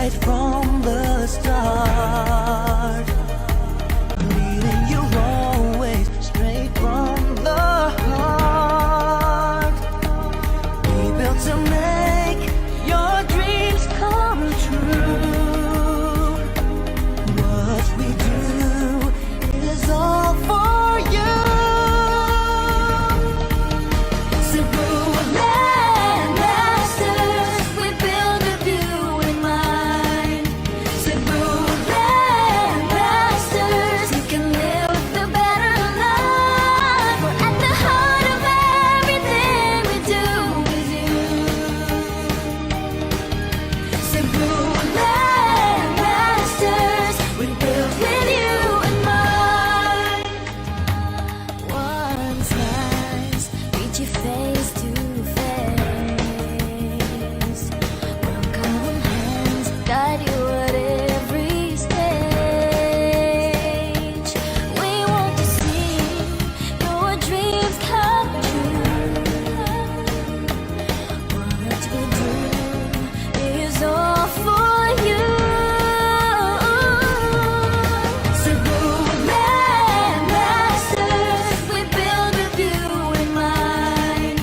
right from the start, leading you always straight from the heart. We built to make your dreams come true. What we do is all for you. Cebu Landmasters, we build with you in mind. Cebu Landmasters, you can live the better life. We're at the heart of everything we do with you. Cebu Landmasters, we build with you in mind. Once nights reach you face to face. Welcome hands guide you at every stage. We want to see your dreams come true. What we do is all for you. Cebu Landmasters, we build with you in mind.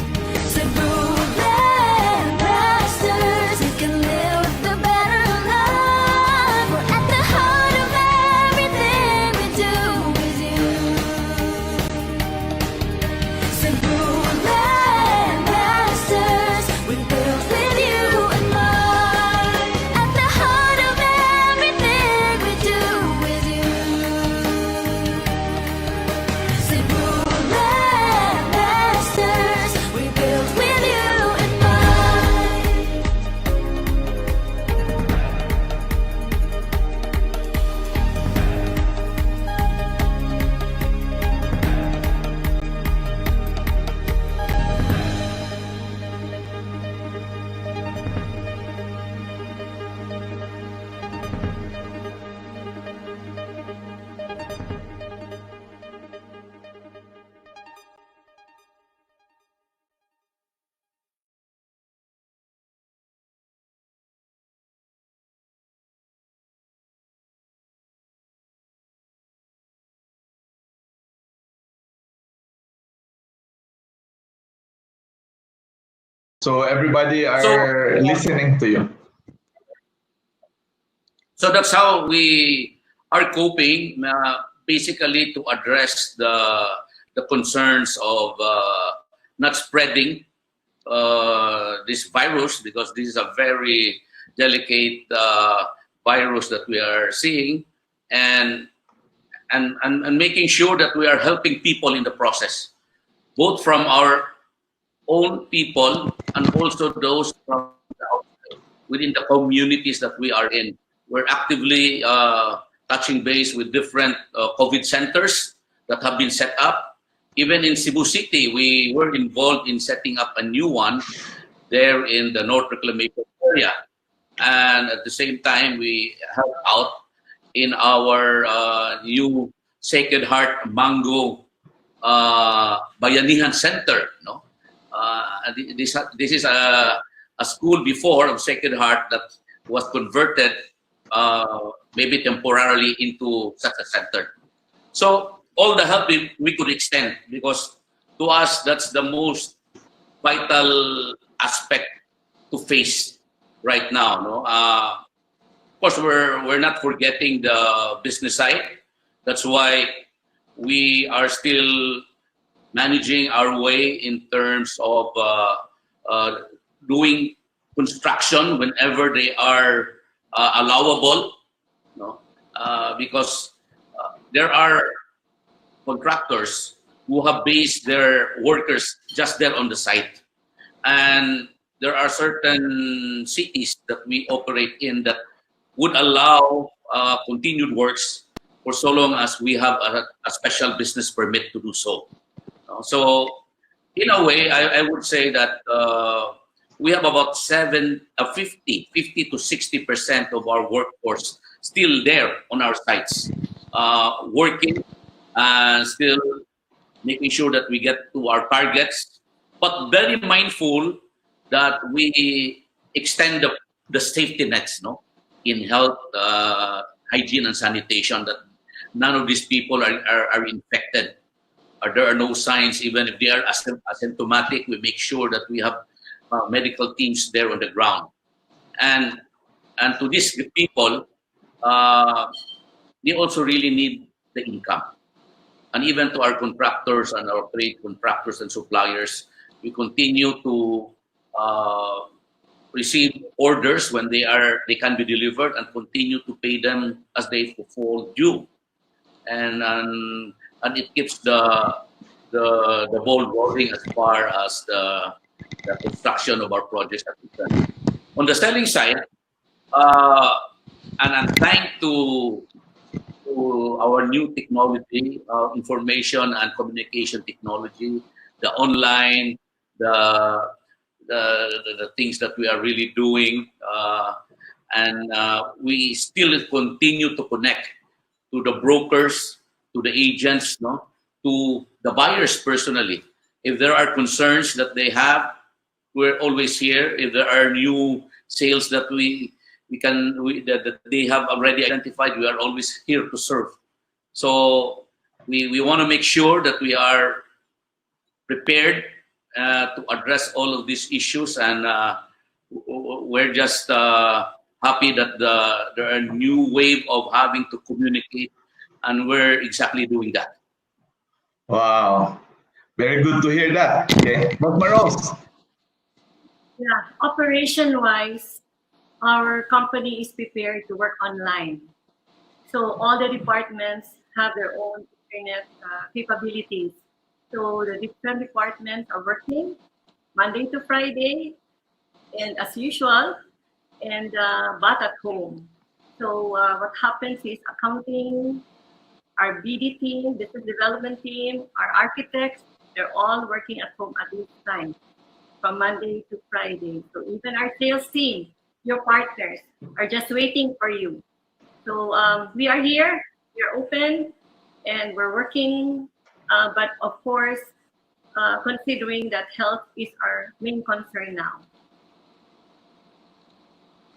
Cebu Landmasters, you can live the better life. We're at the heart of everything we do with you. Cebu Landmasters, we build with you in mind. At the heart of everything we do with you. Cebu Landmasters, we build with you in mind. So everybody are listening to you. So that's how we are coping, basically to address the concerns of not spreading this virus, because this is a very delicate virus that we are seeing, and making sure that we are helping people in the process, both from our own people and also those from within the communities that we are in. We're actively touching base with different COVID centers that have been set up. Even in Cebu City, we were involved in setting up a new one there in the North Reclamation area. And at the same time, we help out in our new Sacred Heart Mango Bayanihan Center. No? This is a school before of Sacred Heart that was converted maybe temporarily into such a center. So all the help we could extend, because to us that's the most vital aspect to face right now. No? Of course, we're not forgetting the business side. That's why we are still managing our way in terms of doing construction whenever they are allowable, no? Because there are contractors who have based their workers just there on the site, and there are certain cities that we operate in that would allow continued works for so long as we have a special business permit to do so. So in a way, I would say that we have about 50 to 60% of our workforce still there on our sites, working and still making sure that we get to our targets, but very mindful that we extend the safety nets, no, in health, hygiene, and sanitation, that none of these people are infected. Or there are no signs, even if they are asymptomatic. We make sure that we have medical teams there on the ground. And to these people, they also really need the income. And even to our contractors and our trade contractors and suppliers, we continue to receive orders when they can be delivered, and continue to pay them as they fall due. And it keeps the ball rolling as far as the construction of our projects are concerned. On the selling side, and thanks to our new technology, information and communication technology, the online, the things that we are really doing, and we still continue to connect to the brokers, to the agents, no, to the buyers personally. If there are concerns that they have, we're always here. If there are new sales that that they have already identified, we are always here to serve. So we want to make sure that we are prepared to address all of these issues, and we're just happy that there are a new wave of having to communicate, and we're exactly doing that. Wow. Very good to hear that. Okay. But Maros, Yeah, operation-wise, our company is prepared to work online. So all the departments have their own internet capabilities. So the different departments are working Monday to Friday, and as usual, and but at home. So what happens is accounting, our BD team, business development team, our architects, they're all working at home at this time, from Monday to Friday. So even our sales team, your partners, are just waiting for you. So we are here, we are open, and we're working. But of course, considering that health is our main concern now.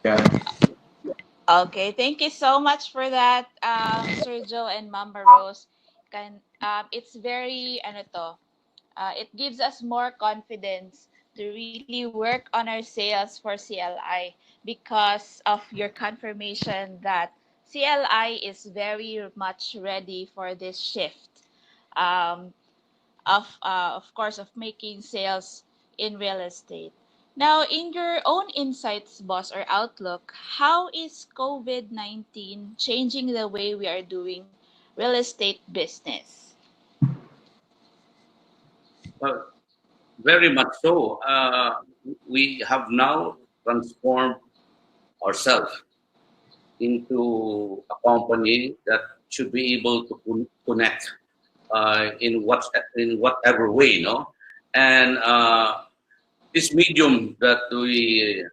yeah. Okay, thank you so much for that, Sir Joe and Mama Rose. It's very, ano to, it gives us more confidence to really work on our sales for CLI because of your confirmation that CLI is very much ready for this shift. Um, of course, of making sales in real estate. Now, in your own insights, boss, or outlook, how is COVID-19 changing the way we are doing real estate business? Well, very much so. We have now transformed ourselves into a company that should be able to connect in whatever way, no. And this medium that we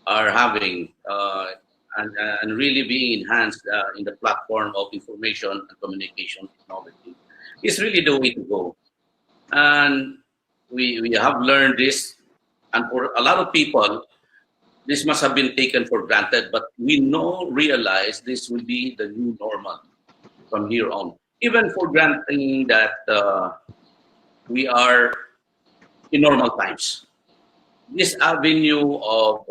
are having, and really being enhanced in the platform of information and communication technology, is really the way to go. And we have learned this, and for a lot of people, this must have been taken for granted, but we realize this will be the new normal from here on. Even for granting that we are in normal times, this avenue of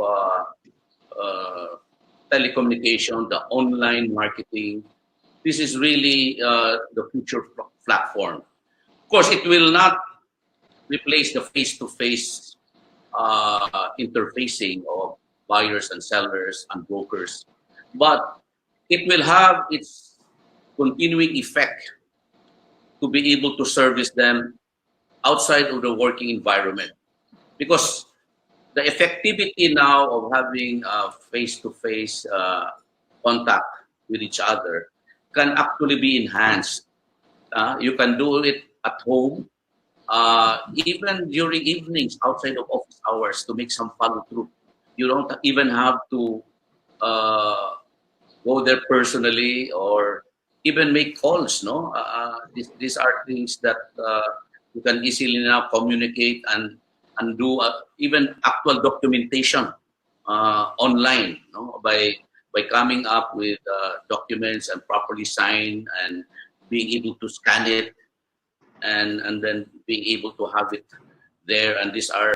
telecommunication, the online marketing, this is really the future platform. Of course, it will not replace the face-to-face interfacing of buyers and sellers and brokers, but it will have its continuing effect to be able to service them outside of the working environment, because the effectivity now of having face-to-face contact with each other can actually be enhanced. You can do it at home, even during evenings outside of office hours, to make some follow-through. You don't even have to go there personally, or even make calls. No, these are things that you can easily now communicate and do even actual documentation online, no, by by coming up with documents and properly signed and being able to scan it and then being able to have it there. And these are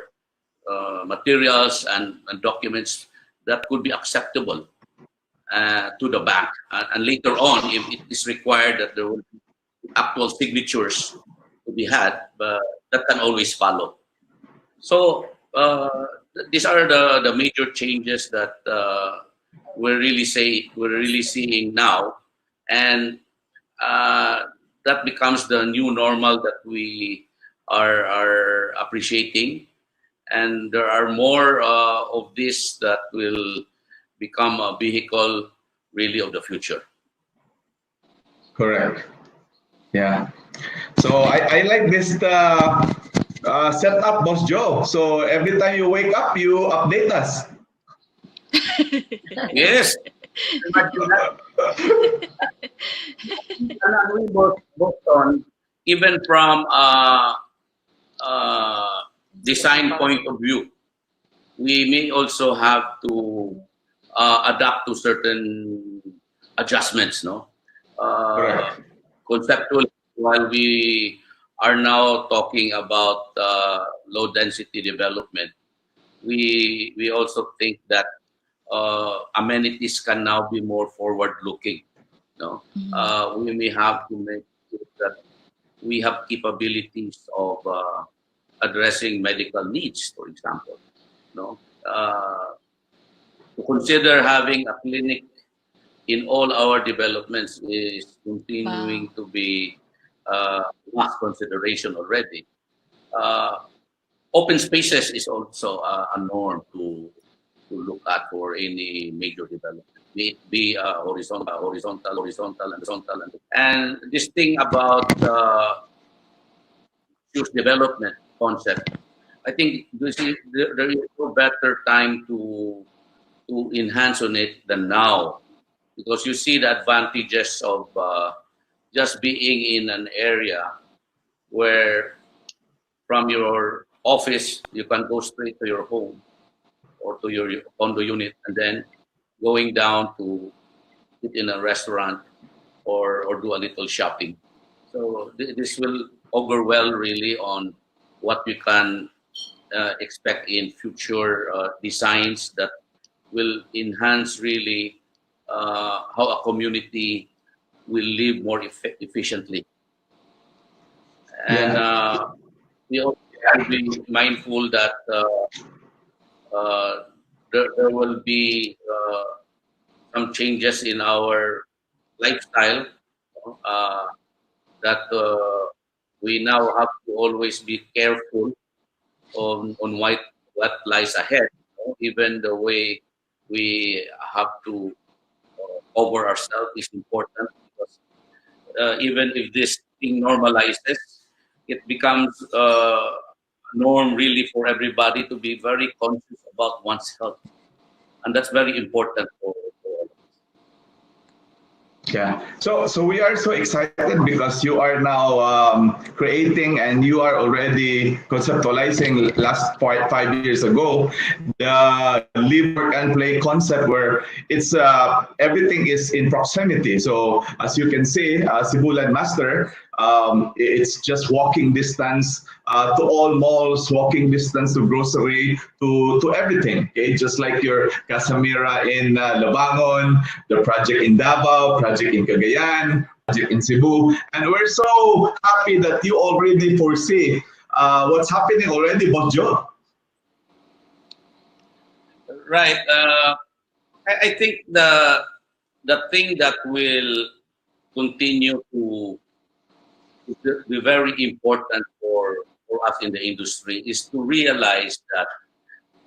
materials and documents that could be acceptable to the bank. And later on, if it is required that there will be actual signatures to be had, but that can always follow. So these are the major changes that we're really seeing now, and that becomes the new normal that we are appreciating. And there are more of this that will become a vehicle really of the future. Correct. Yeah. So I like this setup, Boss Joe. So every time you wake up, you update us. Yes. Imagine that. Alam mo, Boston, even from design point of view, we may also have to adapt to certain adjustments, no? Correct. Conceptually, while we are now talking about low density development, we also think that amenities can now be more forward looking. No, we may have to make sure that we have capabilities of addressing medical needs, for example. No, to consider having a clinic in all our developments is continuing to be last consideration already. Open spaces is also a norm to look at for any major development. Be horizontal, and this thing about use development concept. I think there is no better time to enhance on it than now, because you see the advantages of just being in an area where from your office you can go straight to your home or to your condo unit, and then going down to eat in a restaurant or do a little shopping. So this will augur well really on what we can expect in future designs that will enhance really how a community will live more efficiently. And we also have to be mindful that there will be some changes in our lifestyle, that we now have to always be careful on what lies ahead. Even the way we have to cover ourselves is important, because even if this thing normalizes, it becomes a norm really for everybody to be very conscious about one's health, and that's very important for Yeah. So we are so excited because you are now creating and you are already conceptualizing last 5 years ago the live, work, and play concept where it's everything is in proximity. So as you can see, Cebu Landmaster, it's just walking distance to all malls, walking distance to grocery, to everything. Okay, just like your Casamira in Labangon, the project in Davao, project in Cagayan, project in Cebu, and we're so happy that you already foresee what's happening already, Boss Joe. right. I think the thing that will continue to be very important for us in the industry is to realize that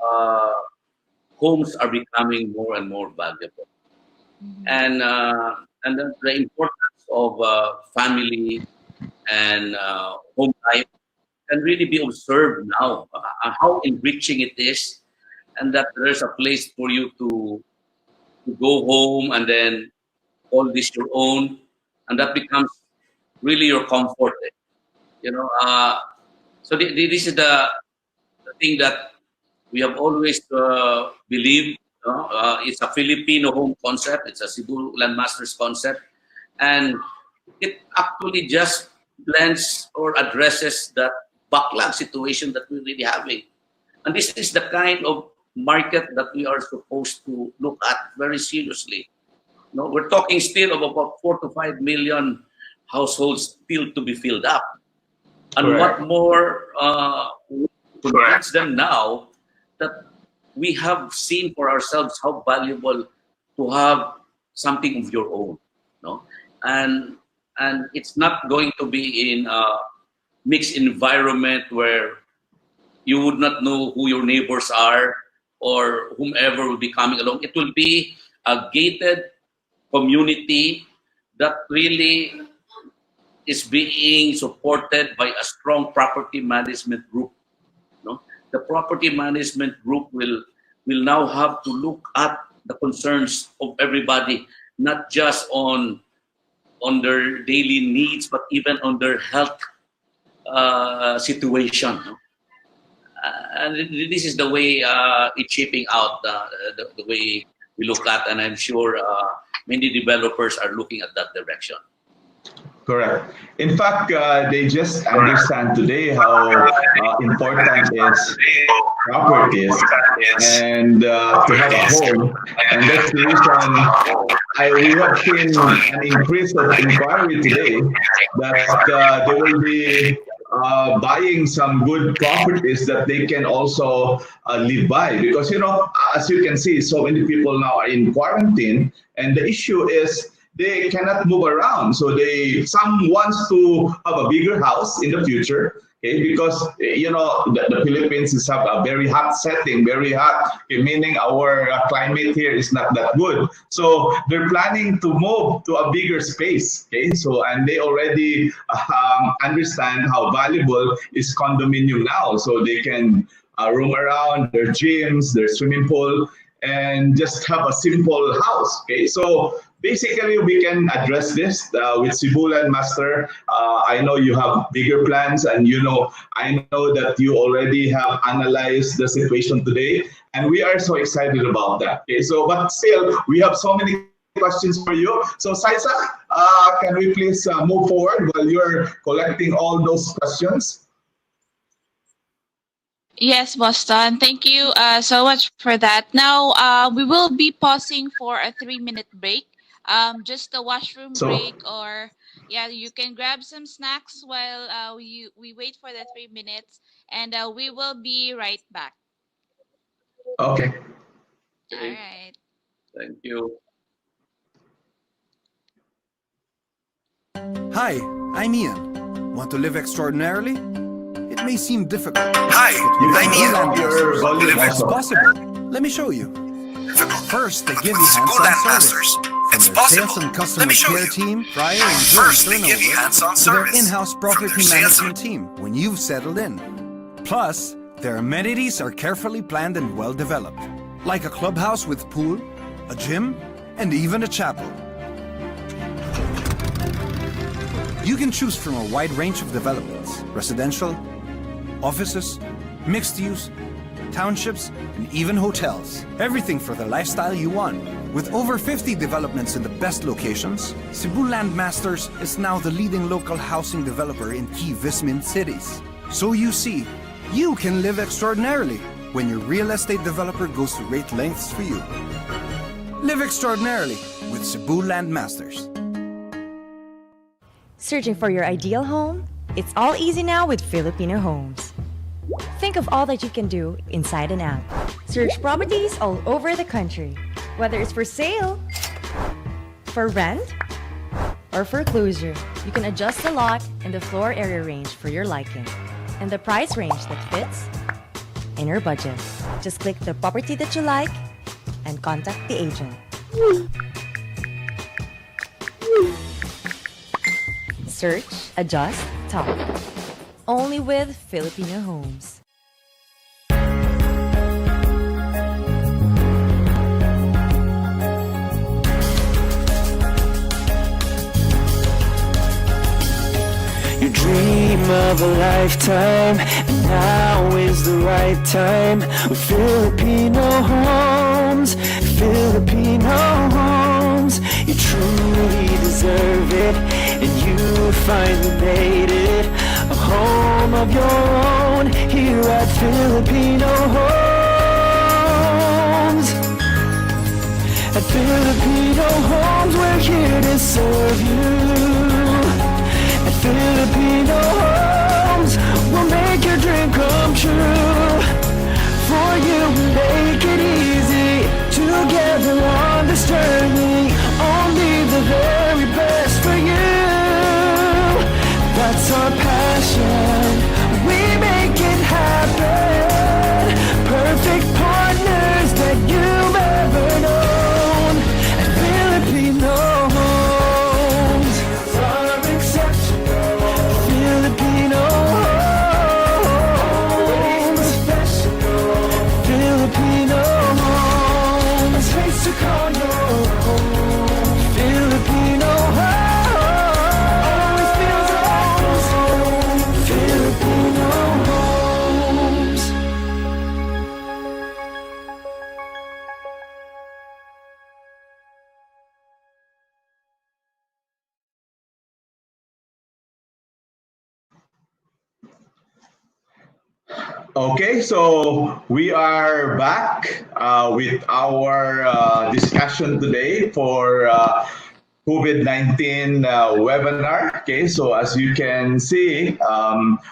uh, homes are becoming more and more valuable, and then the importance of family and home life can really be observed now. How enriching it is, and that there's a place for you to go home and then call this your own, and that becomes really your comfort. You know, so this is the thing that we have always believed It's a Filipino home concept. It's a Cebu Landmasters concept. And it actually just blends or addresses that backlog situation that we're really having. And this is the kind of market that we are supposed to look at very seriously. No, we're talking still of about 4 to 5 million households still to be filled up. And Correct. what more convince them now that we have seen for ourselves how valuable to have something of your own, no? And it's not going to be in a mixed environment where you would not know who your neighbors are or whomever will be coming along. It will be a gated community that really is being supported by a strong property management group. No? The property management group will now have to look at the concerns of everybody, not just on their daily needs, but even on their health situation. No? And this is the way it's shaping out, the way we look at, and I'm sure many developers are looking at that direction. Correct. In fact, they just understand today how important is properties and to have a home. And that's the reason we have seen an increase of inquiry today that they will be buying some good properties that they can also live by. Because, as you can see, so many people now are in quarantine, and the issue is they cannot move around. So some wants to have a bigger house in the future, okay? Because the Philippines have a very hot setting, very hot, meaning our climate here is not that good. So they're planning to move to a bigger space, okay? So and they already understand how valuable is condominium now. So they can roam around their gyms, their swimming pool, and just have a simple house, okay? So basically, we can address this with Cebu Landmaster. I know you have bigger plans, and I know that you already have analyzed the situation today, and we are so excited about that. Okay, so but still, we have so many questions for you. So Saisa, can we please move forward while you're collecting all those questions? Yes, Boston. Thank you so much for that. Now, we will be pausing for a 3-minute break. Just a washroom break, or you can grab some snacks while we wait for the 3 minutes, and we will be right back. Okay. All right. Thank you. Hi, I'm Ian. Want to live extraordinarily? It may seem difficult. Hi, I'm Ian. Your volume It's also. possible. Let me show you. First, they give you hands-on service. It's From their possible. sales and customer Let me show care you. team, prior and during First, they give you turnover, hands-on to their service. in-house From property their sales management team when you've settled in. Plus, their amenities are carefully planned and well developed, like a clubhouse with pool, a gym, and even a chapel. You can choose from a wide range of developments: residential, offices, mixed use, townships, and even hotels. Everything for the lifestyle you want. With over 50 developments in the best locations, Cebu Landmasters is now the leading local housing developer in key Vismin cities. So you see, you can live extraordinarily when your real estate developer goes to great lengths for you. Live extraordinarily with Cebu Landmasters. Searching for your ideal home? It's all easy now with Filipino Homes. Think of all that you can do inside an app. Search properties all over the country, whether it's for sale, for rent, or foreclosure. You can adjust the lot and the floor area range for your liking, and the price range that fits in your budget. Just click the property that you like and contact the agent. Search, adjust, talk. Only with Filipino Homes. You dream of a lifetime, and now is the right time with Filipino Homes. Filipino homes. You truly deserve it, and you finally made it a home of your own here at Filipino Homes. At Filipino Homes, we're here to serve you. At Filipino Homes, we'll make your dream come true. For you, we make it easy. Together on this journey, only the very best for you. That's our passion. We make it happen. Perfect partners that you've ever known. And Filipino homes are exceptional. Filipino homes, professional. Filipino homes, a place to call your own. Filipino homes always feels like home. Filipino homes. Okay, so we are back with our discussion today for COVID-19 webinar. Okay, so as you can see,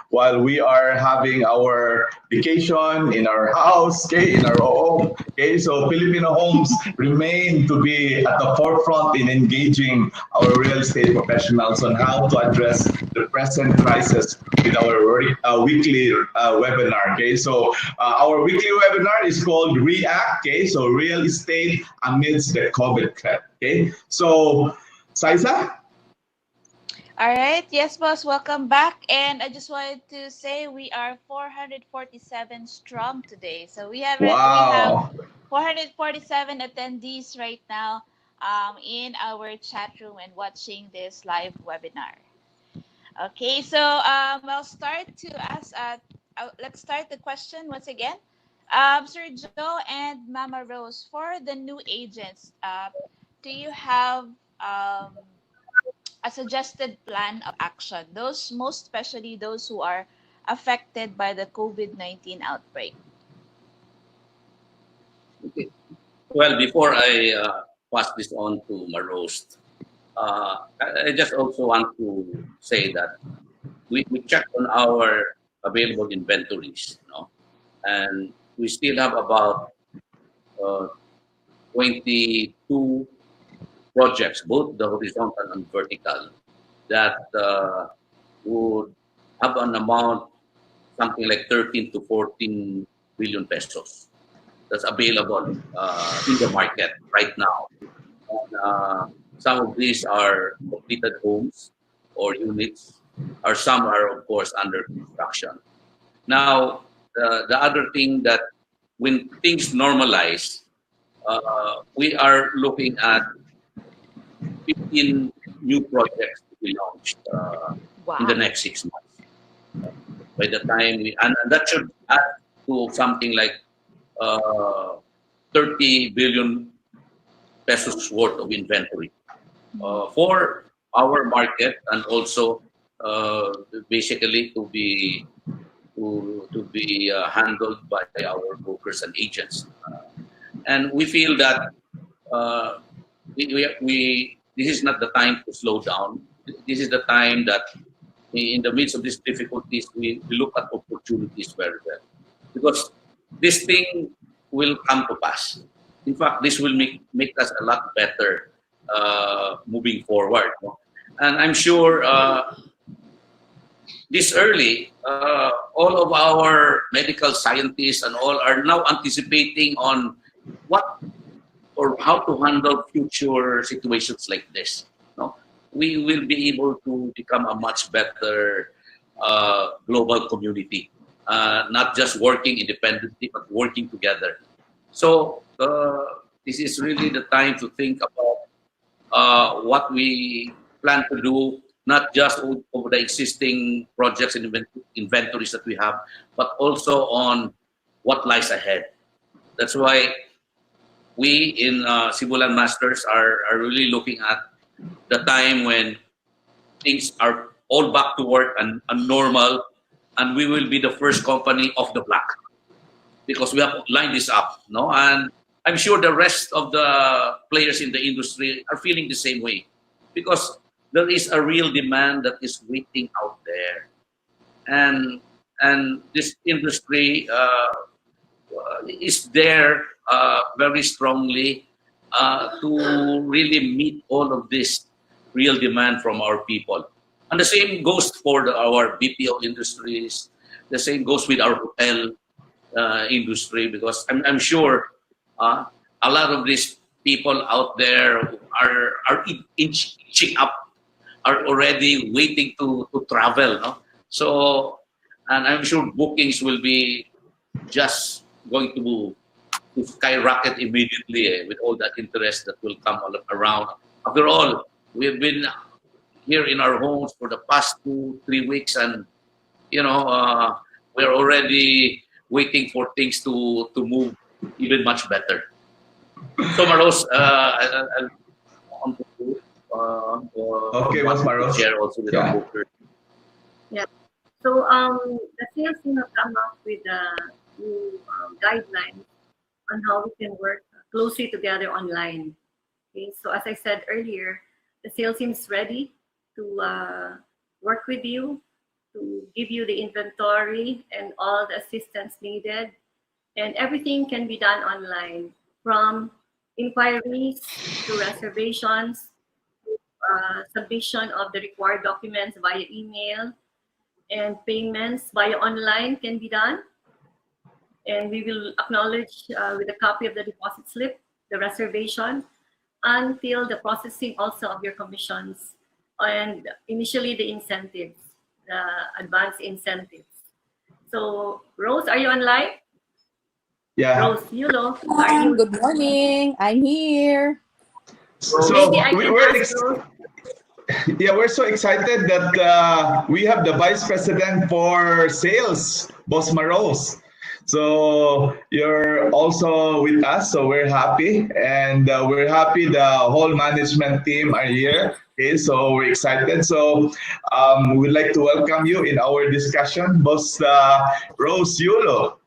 while we are having our vacation in our house, okay, in our home, okay, so Filipino homes remain to be at the forefront in engaging our real estate professionals on how to address the present crisis with our weekly webinar. Okay, so our weekly webinar is called R.E.A.C.T. Okay, so real estate amidst the COVID threat. Okay, so Saisa? All right. Yes, boss. Welcome back. And I just wanted to say we are 447 strong today. So we have Wow. 447 attendees right now in our chat room and watching this live webinar. Okay. So I'll start to ask. Let's start the question once again. Sir Joe and Mama Rose, for the new agents, do you have a suggested plan of action, those most especially those who are affected by the COVID-19 outbreak? Okay. Well, before I pass this on to Marost, I just also want to say that we checked on our available inventories, and we still have about 22 projects, both the horizontal and vertical, that would have an amount something like 13 to 14 billion pesos that's available in the market right now. And, some of these are completed homes or units, or some are, of course, under construction. Now, the other thing that when things normalize, we are looking at 15 new projects to be launched in the Wow. next 6 months. By the time and that should add to something like 30 billion pesos worth of inventory for our market, and also basically to be handled by our brokers and agents. And we feel that uh, this is not the time to slow down. This is the time that in the midst of these difficulties, we look at opportunities very well. Because this thing will come to pass. In fact, this will make us a lot better moving forward. And I'm sure this early, all of our medical scientists and all are now anticipating on what or how to handle future situations like this. No, we will be able to become a much better global community, not just working independently but working together. So this is really the time to think about what we plan to do, not just over the existing projects and inventories that we have, but also on what lies ahead. That's why we in CEBU LANDMASTERS are really looking at the time when things are all back to work and normal, and we will be the first company off the block because we have lined this up, no? And I'm sure the rest of the players in the industry are feeling the same way because there is a real demand that is waiting out there, and this industry is there very strongly to really meet all of this real demand from our people. And the same goes for our BPO industries. The same goes with our hotel industry because I'm sure a lot of these people out there are inching up, are already waiting to travel. No? So, and I'm sure bookings will be just going to skyrocket immediately with all that interest that will come all around. After all, we've been here in our homes for the past 2-3 weeks, and we're already waiting for things to move even much better. So Maros, I'll want to Okay, Boss Maros. share also with our bookers. Yeah. So the sales team have come up with new guidelines on how we can work closely together online. Okay. So as I said earlier, the sales team is ready to work with you, to give you the inventory and all the assistance needed. And everything can be done online, from inquiries to reservations, submission of the required documents via email, and payments via online can be done. And we will acknowledge with a copy of the deposit slip, the reservation, until the processing also of your commissions, and initially the incentives, the advance incentives. So Rose, are you online? Yeah. Rose, Yulo, are you? Good morning. I'm here. So Maybe I we, can we're ask Rose. yeah, we're so excited that we have the Vice President for Sales, Boss Maros. So you're also with us, so we're happy, and we're happy the whole management team are here. Okay, so we're excited. So we'd like to welcome you in our discussion, Boss Rose Yulo.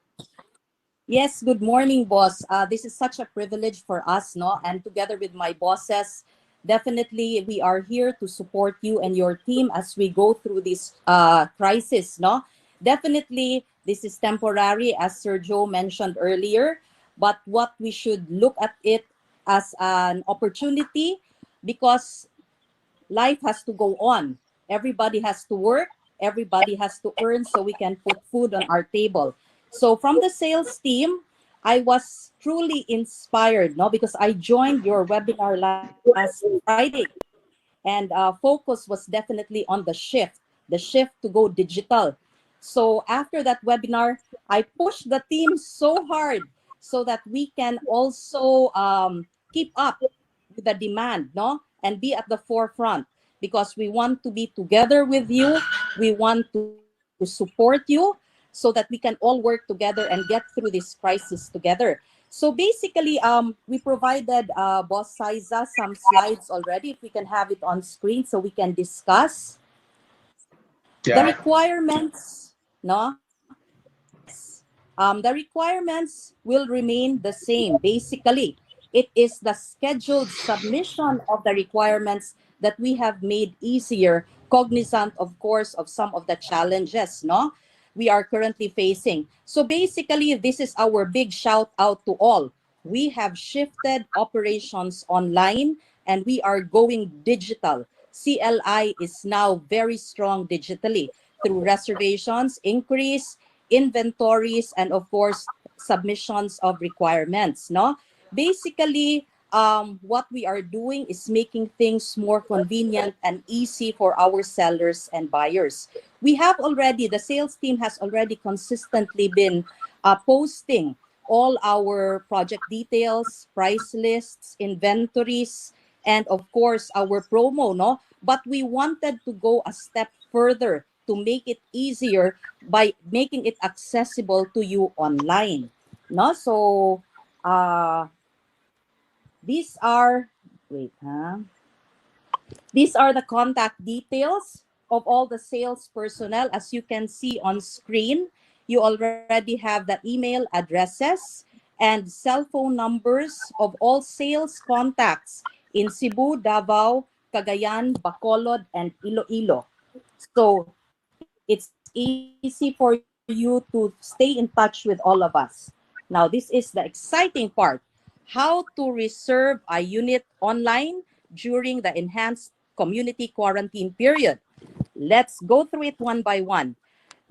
Yes, good morning, boss. This is such a privilege for us, no? And together with my bosses, definitely we are here to support you and your team as we go through this crisis, no? Definitely, this is temporary, as Sir Joe mentioned earlier, but what we should look at it as an opportunity, because life has to go on. Everybody has to work. Everybody has to earn so we can put food on our table. So from the sales team, I was truly inspired, no, because I joined your webinar last Friday, and focus was definitely on the shift to go digital. So after that webinar, I pushed the team so hard so that we can also keep up with the demand, no, and be at the forefront, because we want to be together with you. We want to support you so that we can all work together and get through this crisis together. So basically, we provided Boss Saiza some slides already. If we can have it on screen so we can discuss. The requirements, no? The requirements will remain the same. Basically, it is the scheduled submission of the requirements that we have made easier, cognizant, of course, of some of the challenges, no, we are currently facing. So basically, this is our big shout out to all. We have shifted operations online and we are going digital. CLI is now very strong digitally through reservations, inquiries, inventories, and of course, submissions of requirements, no? Basically, what we are doing is making things more convenient and easy for our sellers and buyers. We have already, the sales team has already consistently been posting all our project details, price lists, inventories, and of course, our promo, no? But we wanted to go a step further to make it easier by making it accessible to you online, no? So, These are, wait, huh? These are the contact details of all the sales personnel. As you can see on screen, you already have the email addresses and cell phone numbers of all sales contacts in Cebu, Davao, Cagayan, Bacolod, and Iloilo. So it's easy for you to stay in touch with all of us. Now, this is the exciting part. How to reserve a unit online during the enhanced community quarantine period. Let's go through it one by one.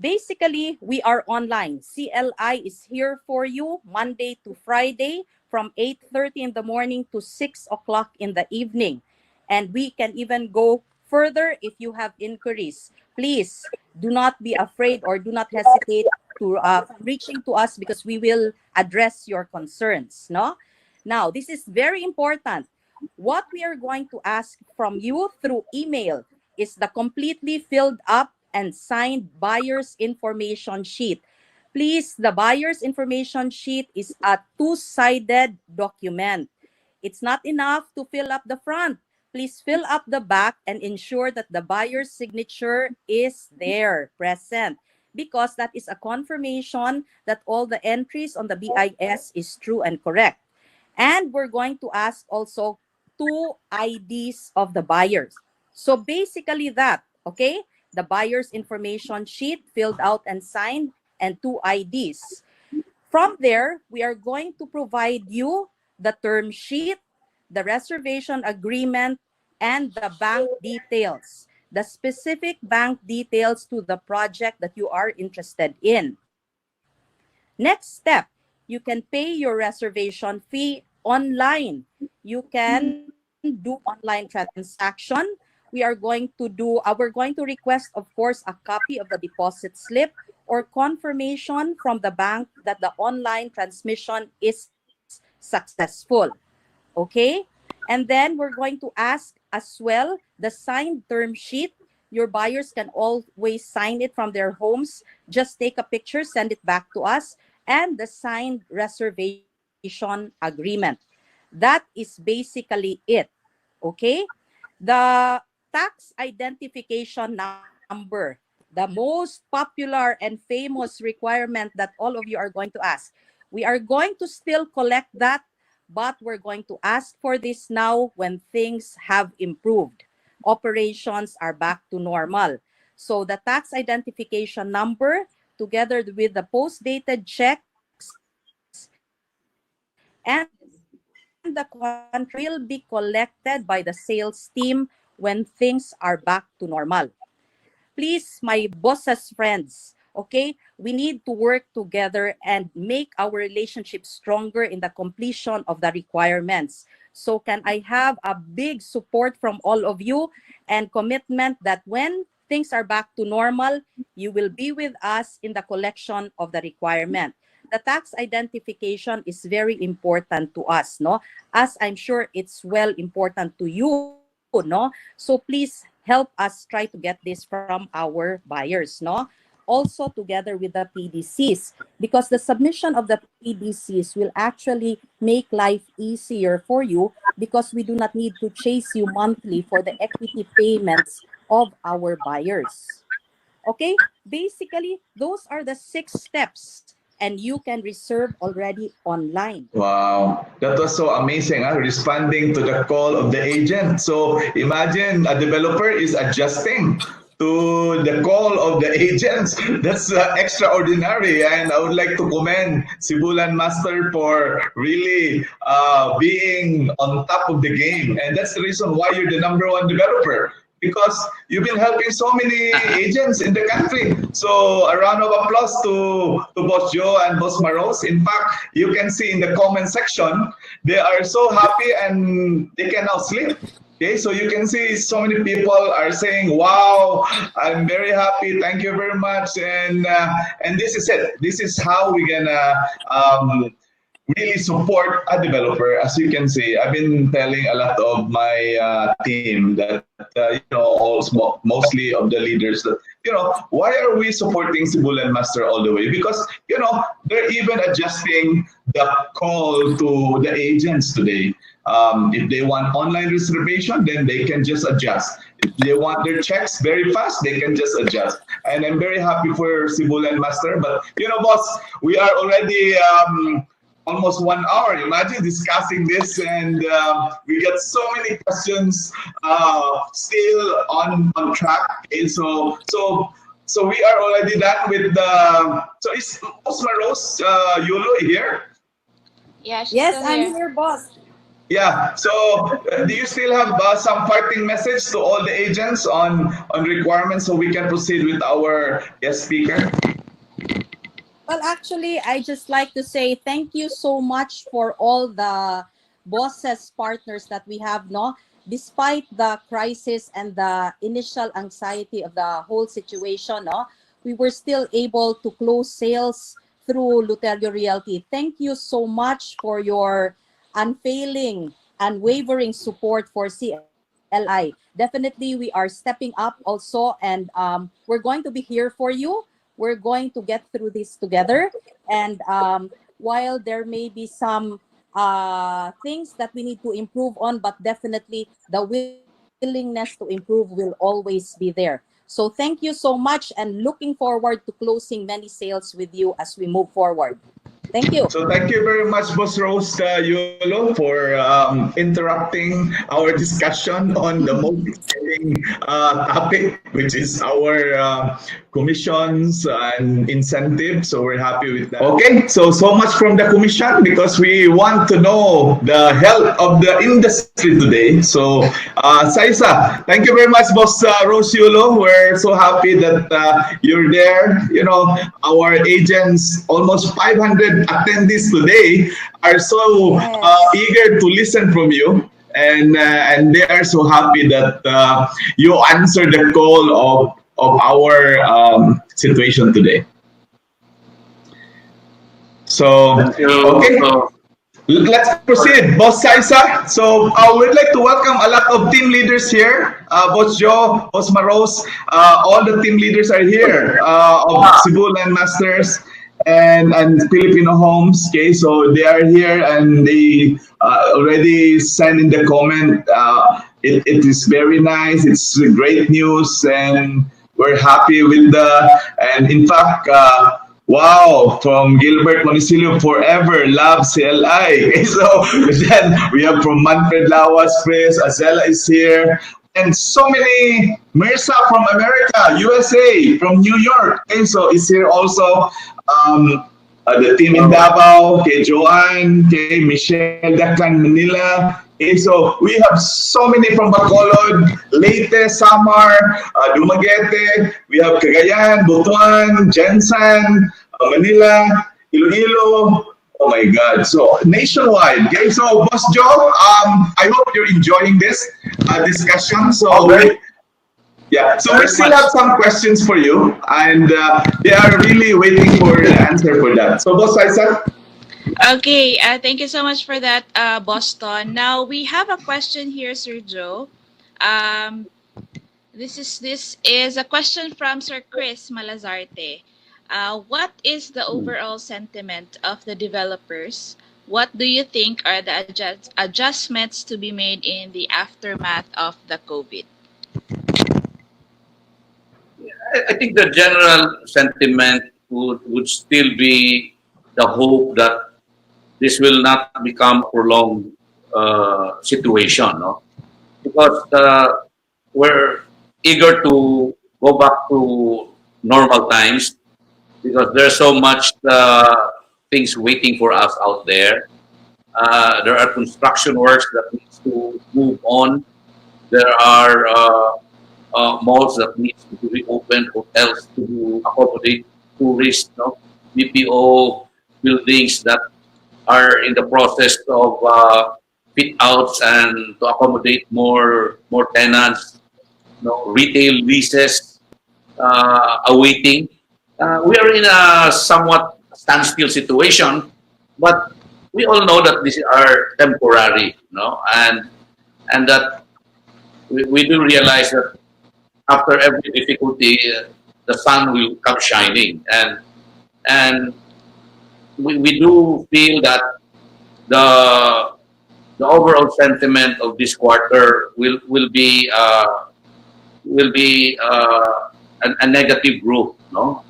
Basically, we are online. CLI is here for you Monday to Friday from 8:30 in the morning to 6 o'clock in the evening. And we can even go further if you have inquiries. Please do not be afraid or do not hesitate to reaching to us because we will address your concerns. No? Now, this is very important. What we are going to ask from you through email is the completely filled up and signed buyer's information sheet. Please, the buyer's information sheet is a two-sided document. It's not enough to fill up the front. Please fill up the back and ensure that the buyer's signature is there, present, because that is a confirmation that all the entries on the BIS is true and correct. And we're going to ask also two IDs of the buyers. So basically that, okay? The buyer's information sheet filled out and signed and two IDs. From there, we are going to provide you the term sheet, the reservation agreement, and the bank details, the specific bank details to the project that you are interested in. Next step, you can pay your reservation fee online. You can do online transaction. We're going to request, of course, a copy of the deposit slip or confirmation from the bank that the online transmission is successful. Okay? And then we're going to ask as well the signed term sheet. Your buyers can always sign it from their homes. Just take a picture, send it back to us, and the signed reservation agreement. That is basically it. Okay? The tax identification number, the most popular and famous requirement that all of you are going to ask. We are going to still collect that, but we're going to ask for this now when things have improved. Operations are back to normal. So the tax identification number, together with the post-dated checks and the contract will be collected by the sales team when things are back to normal. Please, my boss's friends, okay, we need to work together and make our relationship stronger in the completion of the requirements. So can I have a big support from all of you and commitment that when things are back to normal, you will be with us in the collection of the requirement. The tax identification is very important to us, no? As I'm sure it's well important to you, no? So please help us try to get this from our buyers, no? Also together with the PDCs, because the submission of the PDCs will actually make life easier for you because we do not need to chase you monthly for the equity payments of our buyers. Okay, basically, those are the 6 steps and you can reserve already online. Wow, that was so amazing, responding to the call of the agent. So imagine a developer is adjusting to the call of the agents. That's extraordinary, and I would like to commend Cebu LANDMASTER for really being on top of the game, and that's the reason why you're the #1 developer, because you've been helping so many agents in the country. So a round of applause to Boss Joe and Boss Maros. In fact, you can see in the comment section, they are so happy and they can now sleep. Okay, so you can see so many people are saying, wow, I'm very happy, thank you very much. And this is it. This is how we're gonna really support a developer. As you can see, I've been telling a lot of my team that, also mostly of the leaders that, why are we supporting Cebu LANDMASTER all the way? Because, they're even adjusting the call to the agents today. If they want online reservation, then they can just adjust. If they want their checks very fast, they can just adjust. And I'm very happy for Cebu Landmaster. But boss, we are already almost 1 hour. Imagine discussing this, and we got so many questions still on track. Okay, so we are already done with the. So is Osma Rose Yulo here? Yeah, she's Yes, still I'm here. here, boss. Yeah. So do you still have some parting message to all the agents on requirements so we can proceed with our guest speaker? Well, actually, I just like to say thank you so much for all the bosses partners that we have, no? Despite the crisis and the initial anxiety of the whole situation, no, we were still able to close sales through Luterio Realty. Thank you so much for your unfailing, unwavering support for CLI. Definitely, we are stepping up also, and we're going to be here for you. We're going to get through this together. And while there may be some things that we need to improve on, but definitely the willingness to improve will always be there. So thank you so much, and looking forward to closing many sales with you as we move forward. Thank you. So thank you very much, Boss Rose Yulo, for interrupting our discussion on the most exciting topic, which is our commissions and incentives. So we're happy with that. Okay, so much from the commission because we want to know the health of the industry today. So Saisa, thank you very much, Boss Rose Yulo. We're so happy that you're there. Our agents, almost 500 attendees today, are so eager to listen from you, and they are so happy that you answered the call of our situation today. So Thank you. okay. Let's proceed, Boss Saisa. So we'd like to welcome a lot of team leaders here. Boss Joe, Boss Maros, all the team leaders are here of Cebu Landmasters and Filipino Homes. Okay, so they are here and they already sent in the comment. It is very nice. It's great news, and we're happy with and in fact. Wow, from Gilbert Monicilio, forever love CLI. Okay, so then we have from Manfred Lawas, Chris, Azela is here, and so many. Mirsa from America, USA, from New York. Okay, so is here also. The team in Davao, okay, Joanne, okay, Michelle, Declan, Manila. Okay, so we have so many from Bacolod, Leyte, Samar, Dumaguete. We have Cagayan, Butuan, Jensen, Manila, Iloilo. Oh my God! So nationwide. Okay, so Boss Joe, I hope you're enjoying this discussion. So yeah, so we still have some questions for you, and they are really waiting for the answer for that. So, Boss Isaac. Okay, thank you so much for that, Boston. Now we have a question here, Sir Joe. Um, this is a question from Sir Chris Malazarte. What is the overall sentiment of the developers? What do you think are the adjustments to be made in the aftermath of the COVID? I think the general sentiment would still be the hope that this will not become a prolonged situation, no? Because we're eager to go back to normal times because there's so much things waiting for us out there. There are construction works that needs to move on. There are malls that needs to be reopened, hotels to accommodate tourists, no? BPO buildings that are in the process of fit outs and to accommodate more tenants, retail leases awaiting. We are in a somewhat standstill situation, but we all know that these are temporary, and that we do realize that after every difficulty, the sun will come shining, and we do feel that the the overall sentiment of this quarter will be a negative growth, no?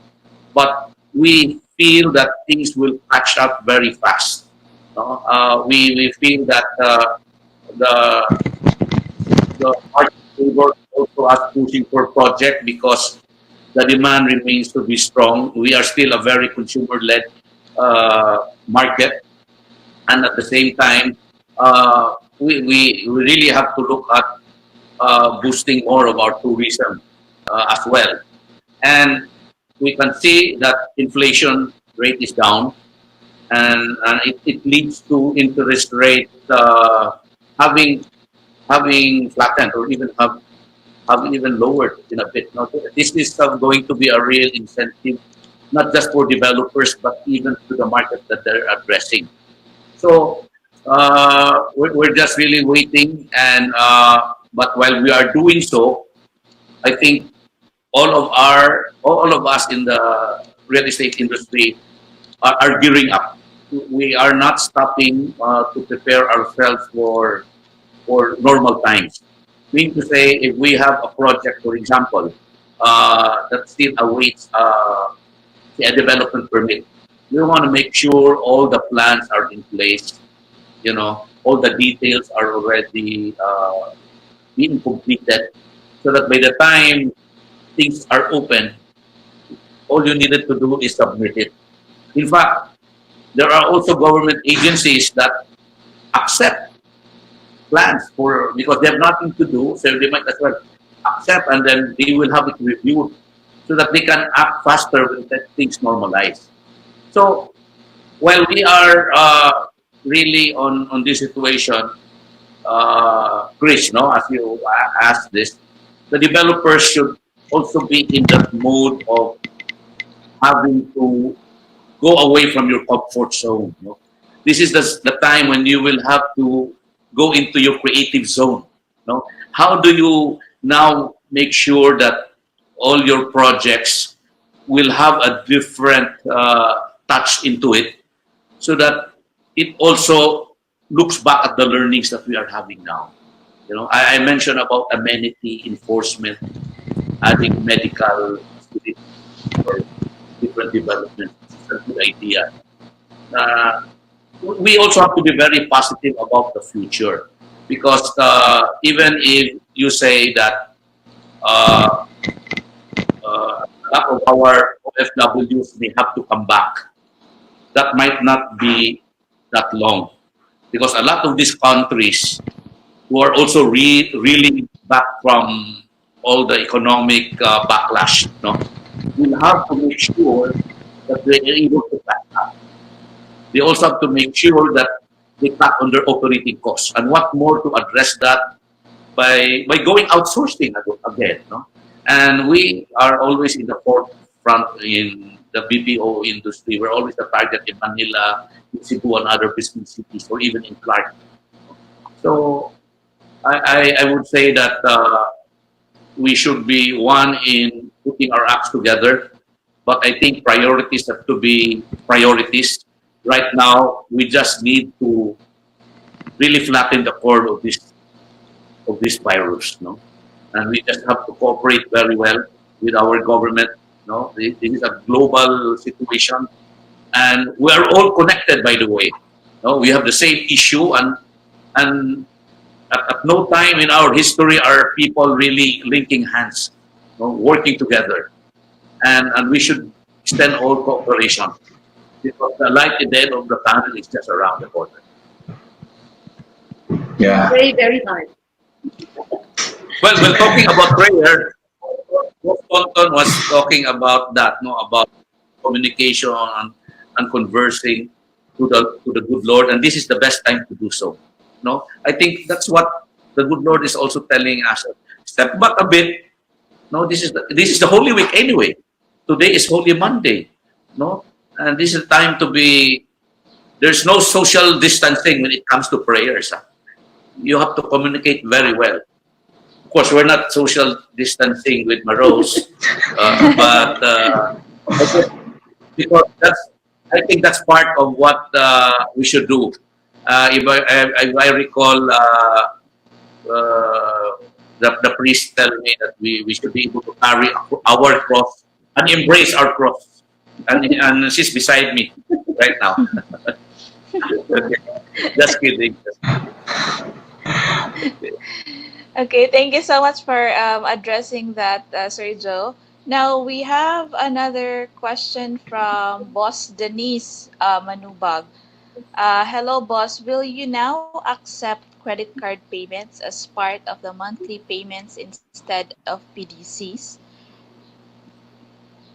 But we feel that things will catch up very fast. No? We feel that the market favor also us pushing for project because the demand remains to be strong. We are still a very consumer-led market, and at the same time, we really have to look at boosting more of our tourism as well. And we can see that inflation rate is down, and it leads to interest rate having flattened or even have even lowered in a bit. Now, this is going to be a real incentive, not just for developers, but even to the market that they're addressing. So we're just really waiting, and but while we are doing so, I think all of us in the real estate industry are gearing up. We are not stopping to prepare ourselves for normal times. Meaning to say, if we have a project, for example, that still awaits a development permit, we want to make sure all the plans are in place. You know, all the details are already being completed, so that by the time things are open, all you needed to do is submit it. In fact, there are also government agencies that accept plans for because they have nothing to do, so they might as well accept, and then they will have it reviewed so that they can act faster when that things normalize. So while we are really on this situation, Chris, no, as you asked this, the developers should also be in that mode of having to go away from your comfort zone. No? This is the time when you will have to go into your creative zone. No? How do you now make sure that all your projects will have a different touch into it, so that it also looks back at the learnings that we are having now? You know, I mentioned about amenity enforcement, adding medical or different developments. It's a good idea. We also have to be very positive about the future, because even if you say that a lot of our OFWs may have to come back, that might not be that long, because a lot of these countries who are also reeling back from all the economic backlash, no, will have to make sure that they are able to back up. They also have to make sure that they cut on their operating costs. And what more to address that by going outsourcing again. No? And we are always in the forefront in the BPO industry. We're always the target in Manila, in Cebu, and other business cities, or even in Clark. So I would say that we should be one in putting our acts together, but I think priorities have to be priorities. Right now, we just need to really flatten the curve of this virus, no? And we just have to cooperate very well with our government. No, this is a global situation, and we are all connected. By the way, no, we have the same issue, and at no time in our history are people really linking hands, no, working together, and we should extend all cooperation, because the light at the end of the tunnel is just around the corner. Yeah. Very, very hard. Well, talking about prayer, Boss Tonton was talking about that, no, about communication and conversing to the good Lord, and this is the best time to do so. No, I think that's what the good Lord is also telling us. Step back a bit. No, this is the Holy Week anyway. Today is Holy Monday. No, and this is the time to be. There's no social distancing when it comes to prayers. You have to communicate very well. Of course, we're not social distancing with Maros, but because I think that's part of what we should do. If I recall, the priest tell me that we should be able to carry our cross and embrace our cross. And she's beside me right now. Okay. Just kidding. Okay, thank you so much for addressing that, Sir Joe. Now we have another question from Boss Denise Manubag. Hello, boss. Will you now accept credit card payments as part of the monthly payments instead of PDCs?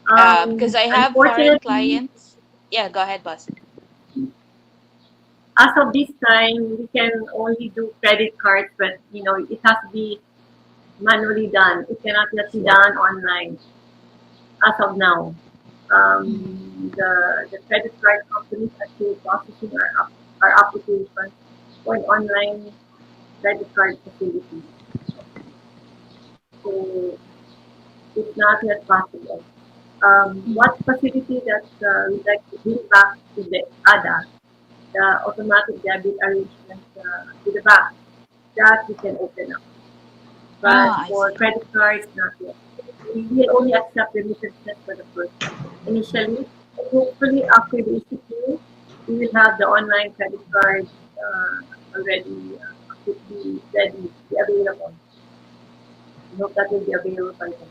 Because I have foreign Unfortunately, clients. Yeah, go ahead, boss. as of this time, we can only do credit cards, but it has to be manually done. It cannot just be done online as of now. The credit card companies are still processing our applications for an online credit card facility. So it's not yet possible. What facility that we'd like to bring back to the ADA, the automatic debit arrangement to the bank, that we can open up. But Ah, I for see. credit cards, not yet. We will only accept remittances for the first initially. Hopefully, after the ECQ, we will have the online credit cards already ready, be available. I hope that will be available for them.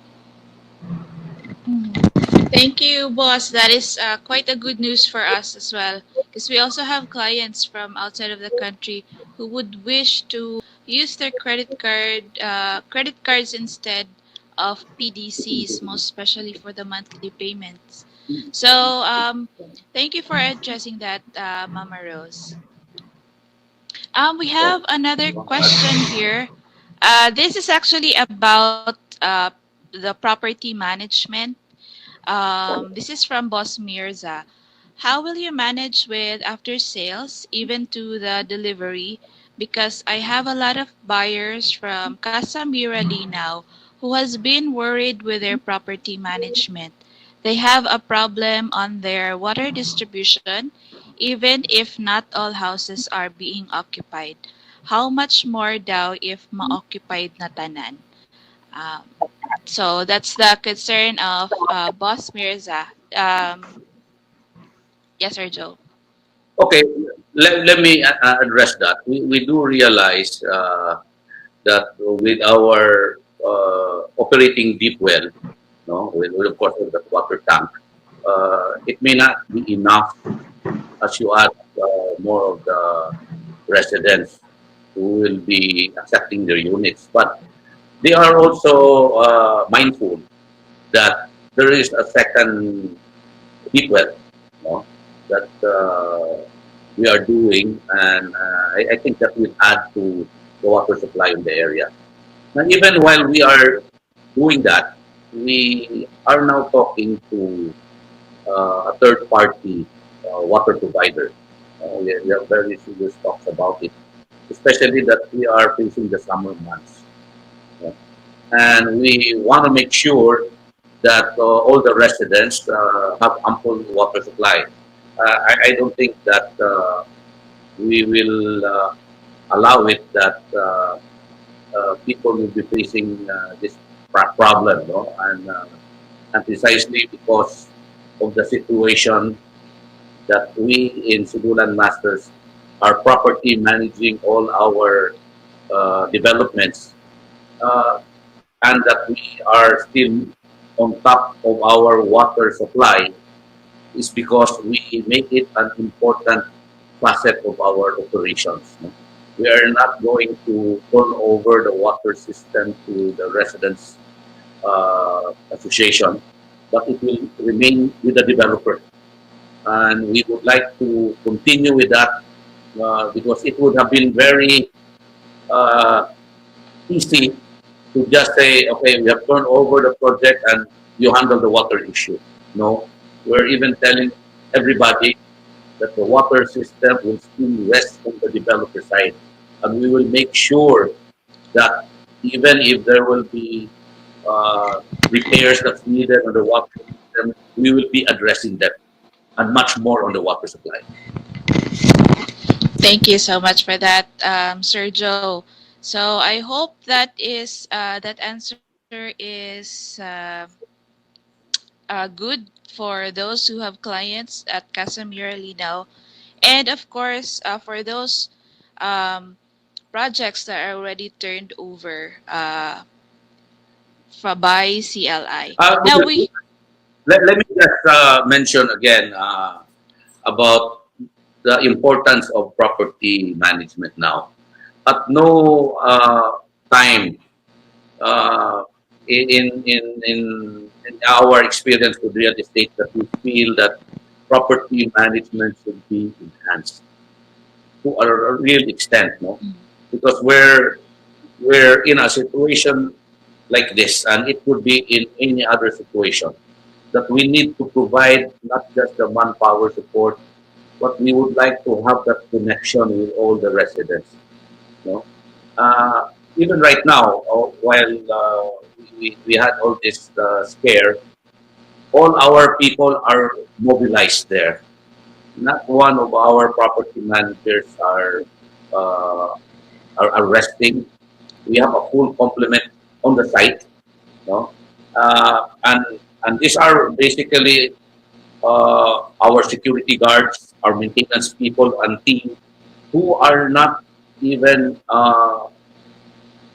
Thank you, boss. That is quite a good news for us as well, because we also have clients from outside of the country who would wish to use their credit cards instead of PDCs, most especially for the monthly payments. So, thank you for addressing that, Mama Rose. We have another question here. This is actually about the property management. This is from Boss Mirza. How will you manage with after sales, even to the delivery? Because I have a lot of buyers from Casa Mirali now who has been worried with their property management. They have a problem on their water distribution, even if not all houses are being occupied. How much more daw if ma-occupied na tanan? Um, so that's the concern of Boss Mirza. Yes, sir, Joe. Okay, let me address that. We do realize that with our operating deep well, no, with of course with the water tank, it may not be enough as you add more of the residents who will be accepting their units. But they are also mindful that there is a second deep well, no, that we are doing, and I think that will add to the water supply in the area. And even while we are doing that, we are now talking to a third party water provider. We have very serious talks about it, especially that we are facing the summer months. Uh, and we want to make sure that all the residents have ample water supply. I don't think that we will allow it that people will be facing this problem, no? And precisely because of the situation that we in Cebu Masters are property managing all our developments, uh, and that we are still on top of our water supply is because we make it an important facet of our operations. No? We are not going to turn over the water system to the residents association, but it will remain with the developer. And we would like to continue with that because it would have been very uh, easy to just say, okay, we have turned over the project and you handle the water issue. No, we're even telling everybody that the water system will still rest on the developer side. And we will make sure that even if there will be repairs that's needed on the water system, we will be addressing them and much more on the water supply. Thank you so much for that, Sir Joe. So I hope that answer is good for those who have clients at Casimir Linaw, and of course for those um, projects that are already turned over by CLI. Uh, Now we let me just mention again about the importance of property management now. At no time uh, in our experience with real estate that we feel that property management should be enhanced to a real extent, no? Because we're in a situation like this, and it would be in any other situation that we need to provide not just the manpower support, but we would like to have that connection with all the residents. No, even right now, while we had all this scare, all our people are mobilized there. Not one of our property managers uh, are resting. We have a full complement on the site. No, and these are basically our security guards, our maintenance people, and team who are not even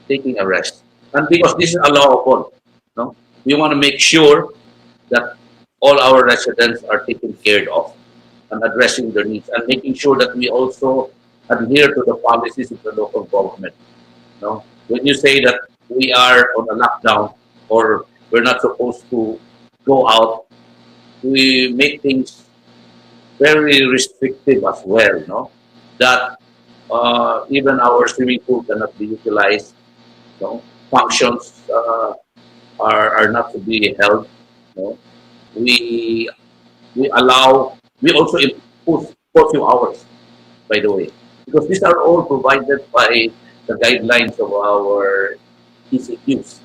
taking a rest. And because this is allowable, no, we want to make sure that all our residents are taken care of and addressing their needs and making sure that we also adhere to the policies of the local government. No, when you say that we are on a lockdown or we're not supposed to go out, we make things very restrictive as well. No, that even our swimming pool cannot be utilized. No, functions are not to be held. No, we we allow we also impose curfew hours, by the way, because these are all provided by the guidelines of our ECQs.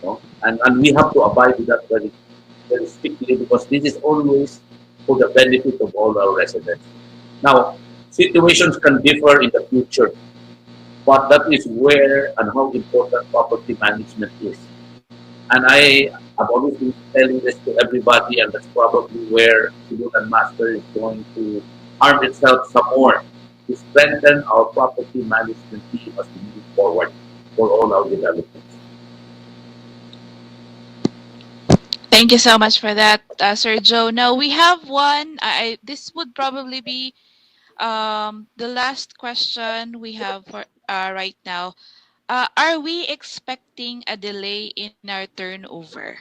No? And we have to abide with that very, very strictly because this is always for the benefit of all our residents. Now, situations can differ in the future, but that is where and how important property management is. And I have always been telling this to everybody, and that's probably where CEBU and Master is going to arm itself some more to strengthen our property management team as we move forward for all our developments. Thank you so much for that, Sir Joe. Now we have one. This would probably be the last question we have for right now. Are we expecting a delay in our turnover?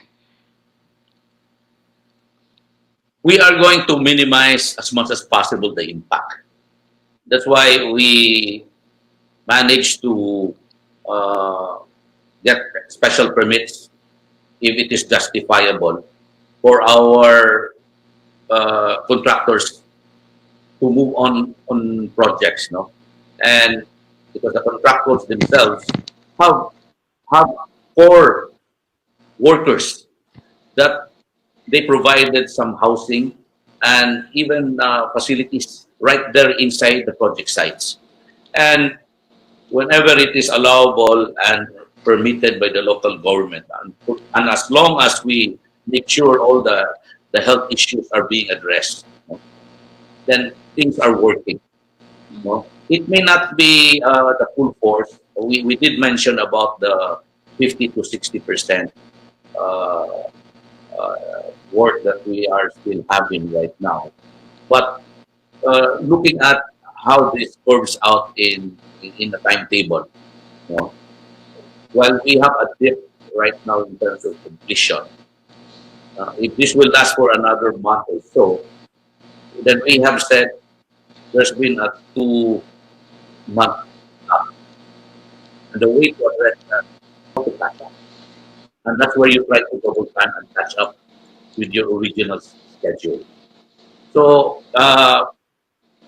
We are going to minimize as much as possible the impact. That's why we managed to uh, get special permits if it is justifiable for our contractors to move on projects, no, and because the contractors themselves have have core workers that they provided some housing and even facilities right there inside the project sites. And whenever it is allowable and permitted by the local government, and as long as we make sure all the health issues are being addressed, no, then things are working. No? It may not be the full force. We did mention about the 50 to 60% uh, work that we are still having right now. But looking at how this curves out in the timetable, you know, while we have a dip right now in terms of completion, if this will last for another month or so, then we have said there's been a 2 month up. And the way to address that is how to catch up. And that's where you try to double time and catch up with your original schedule. So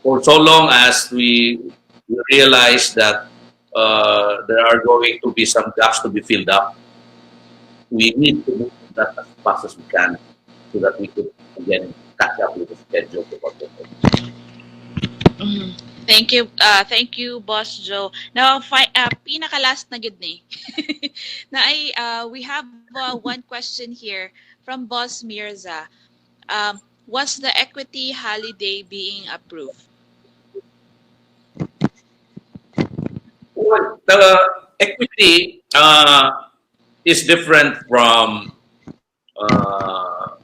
for so long as we realize that there are going to be some gaps to be filled up, we need to move that as fast as we can so that we could again catch up with the schedule of our people. Mhm. Thank you, Boss Joe. Now, pinaka-last na gid ni. We have one question here from Boss Mirza. Was the equity holiday being approved? Well, the equity is different from uh,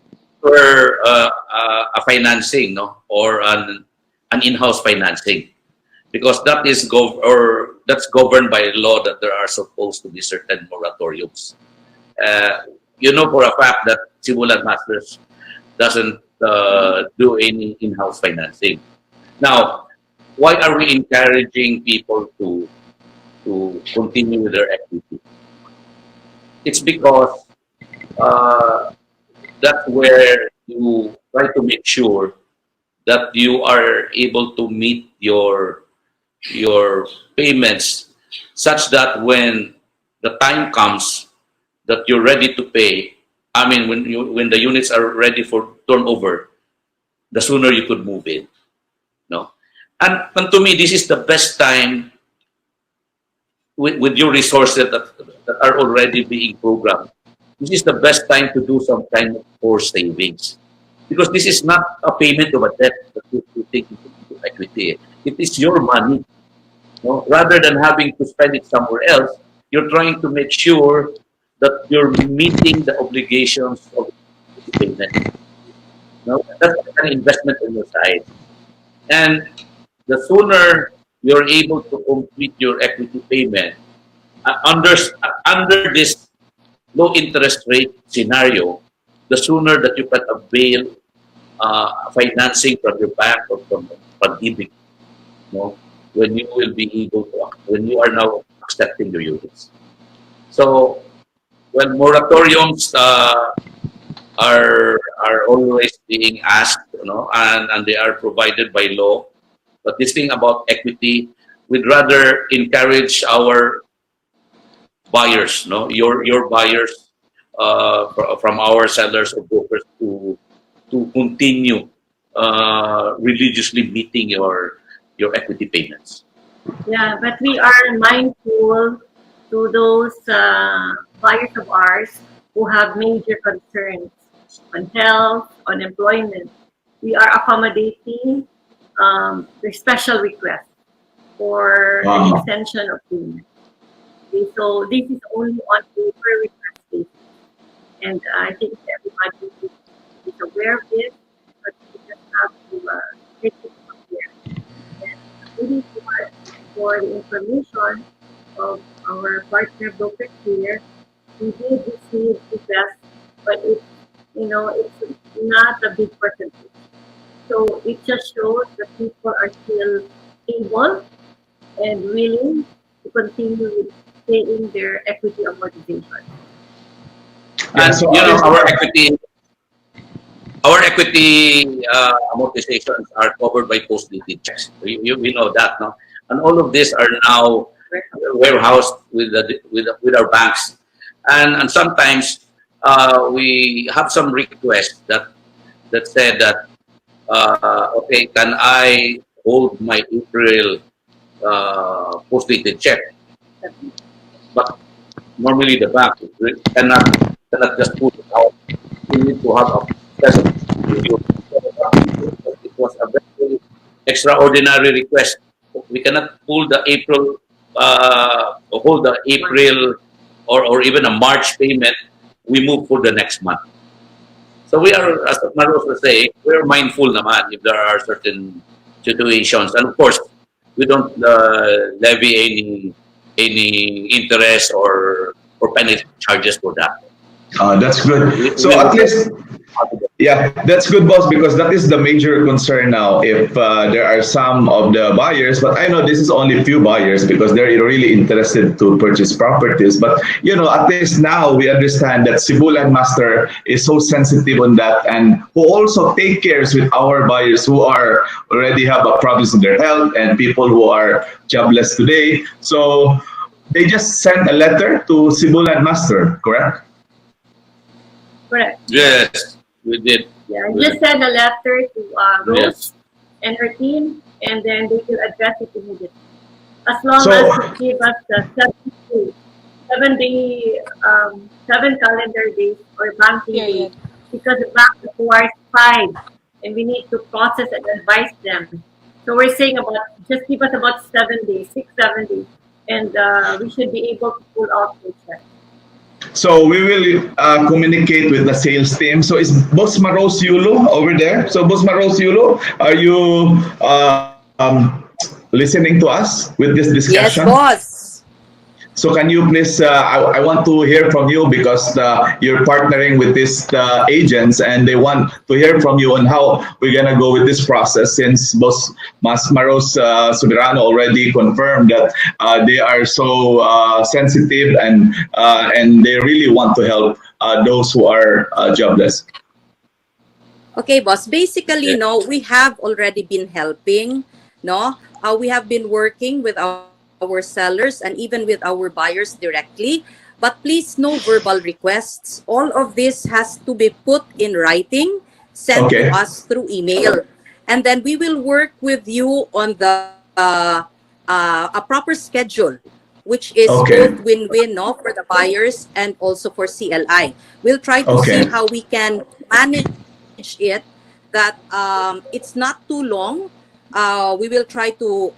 a financing, no, or an in-house financing, because that's governed by law that there are supposed to be certain moratoriums. You know for a fact that Cebu Masters doesn't do any in-house financing. Now, why are we encouraging people to continue with their equity? It's because uh, that's where you try to make sure that you are able to meet your payments, such that when the time comes that you're ready to pay, I mean, when the units are ready for turnover, the sooner you could move in. No, and to me, this is the best time with your resources that are already being programmed. This is the best time to do some kind of forced savings, because this is not a payment of a debt that you take into equity. It is your money. No? Rather than having to spend it somewhere else, you're trying to make sure that you're meeting the obligations of the payment. No? That's an investment on your side. And the sooner you're able to complete your equity payment, under this low interest rate scenario, the sooner that you can avail financing from your bank or from Pag-ibig, no, when you will be able to, when you are now accepting your units. So when moratoriums are always being asked, and they are provided by law. But this thing about equity, we'd rather encourage our buyers, no, your buyers from our sellers or brokers to continue religiously meeting your equity payments. Yeah, but we are mindful to those buyers of ours who have major concerns on health, on employment. We are accommodating their special request for an Wow. extension of payment. Okay, so this is only on paper request basis. And I think everybody is aware of this, but we just have to take it from here. And maybe for the information of our partner brokers here, we did receive requests, but it's not a big percentage. So it just shows that people are still able and willing to continue with paying their equity amortization. Yeah, And so our equity amortizations are covered by post-dated checks. We know that, no? And all of these are now warehoused with our banks, and sometimes we have some requests that said that okay, can I hold my April post-dated check? But normally the bank cannot just put it out. We need to have a present review. It was a very extraordinary request. We cannot pull the April, or hold the April or even a March payment. We move for the next month. So we are, as Maros was saying, we are mindful naman if there are certain situations, and of course, we don't levy any interest or penalty charges for that. that's good. So We at least, yeah, that's good, boss, because that is the major concern now. If there are some of the buyers, but I know this is only few buyers because they're really interested to purchase properties. But at least now we understand that Cebu Landmaster is so sensitive on that, and who also take cares with our buyers who are already have a problems in their health and people who are jobless today. So they just send a letter to Cebu Landmaster, correct? Correct. Yes, we did. Yeah, I just sent a letter to Rose and her team and then they will address it immediately. As long as So, you give us the 7 day, 7 calendar days or banking days, Period. because the bank requires 5, and we need to process and advise them. So we're saying about just give us about 7 days, 6, 7 days, and we should be able to pull out the check. so we will communicate with the sales team. So is Boss Maros Yulo over there? So Boss Maros Yulo, are you listening to us with this discussion? Yes, boss. So can you please, I want to hear from you because you're partnering with these agents and they want to hear from you on how we're going to go with this process, since Boss Mas Maros Soberano already confirmed that they are so sensitive and they really want to help those who are jobless. Okay, boss. Basically, Yeah. no, we have already been helping. No, we have been working with our sellers and even with our buyers directly. But please, no verbal requests. All of this has to be put in writing, sent to Okay. us through email, and then we will work with you on a proper schedule, which is both Okay. win-win, no, for the buyers and also for CLI. We'll try to see Okay. how we can manage it that it's not too long. We will try to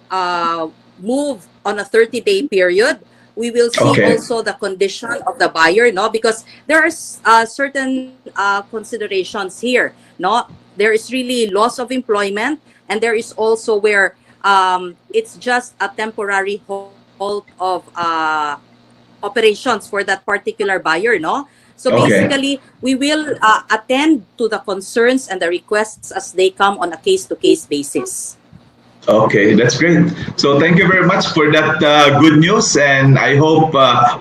move on a 30-day period. We will see Okay. also the condition of the buyer, no, because there are certain considerations here, no. There is really loss of employment, and there is also where it's just a temporary halt of operations for that particular buyer, no? So Okay. basically, we will attend to the concerns and the requests as they come on a case-to-case basis. Okay, that's great. So thank you very much for that good news, and I hope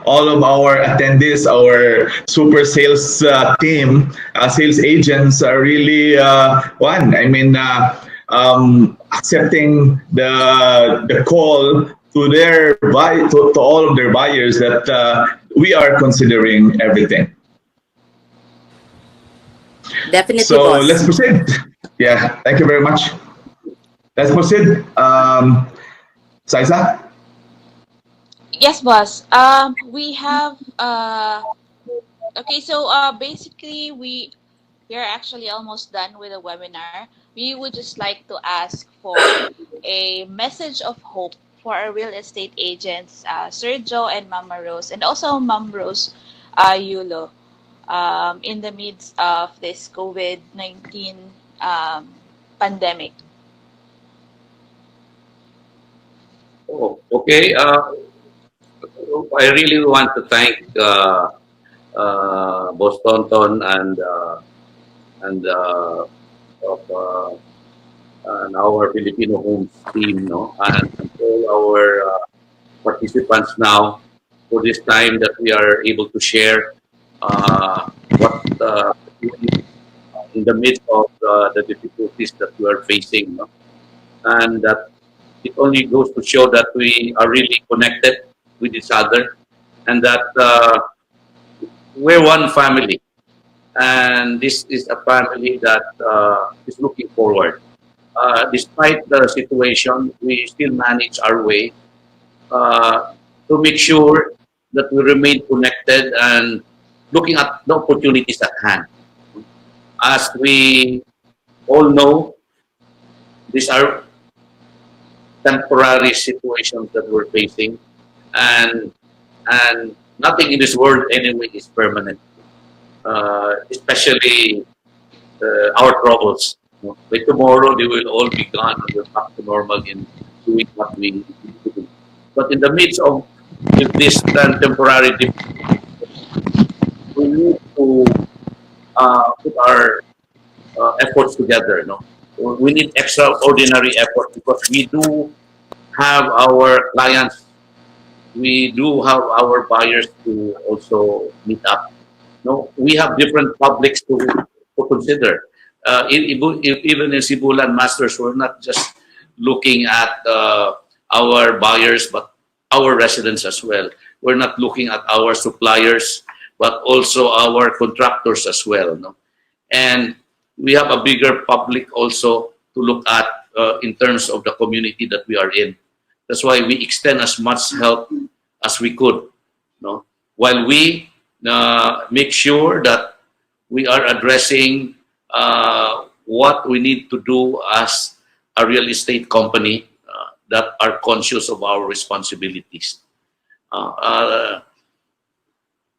all of our attendees, our super sales team, sales agents are really one. I mean, accepting the call to to all of their buyers that we are considering everything. Definitely, So boss. let's proceed. Yeah, thank you very much. Let's proceed. Saisa? Yes, boss. We have okay, so basically we are actually almost done with the webinar. We would just like to ask for a message of hope for our real estate agents, Sir Joe and Mama Rose, and also Mom Rose Yulo, in the midst of this COVID-19 pandemic. Oh, okay. I really want to thank Boss Tonton and of, and our Filipino Homes team, no, and all our participants now for this time that we are able to share what in the midst of the difficulties that we are facing, no? And that it only goes to show that we are really connected with each other, and that we're one family, and this is a family that is looking forward. Despite the situation, we still manage our way to make sure that we remain connected and looking at the opportunities at hand. As we all know, these are temporary situations that we're facing, and nothing in this world anyway is permanent. Especially our troubles. By tomorrow, they will all be gone and we're back to normal in doing what we need to do. But in the midst of this temporary difficulty, we need to put our efforts together. No, we need extraordinary effort because we do have our clients, we do have our buyers to also meet up. No, we have different publics to consider. Even in Cebu LANDMASTERS, we're not just looking at our buyers, but our residents as well. We're not looking at our suppliers, but also our contractors as well. No? And we have a bigger public also to look at in terms of the community that we are in. That's why we extend as much help as we could, no? While we make sure that we are addressing what we need to do as a real estate company that are conscious of our responsibilities.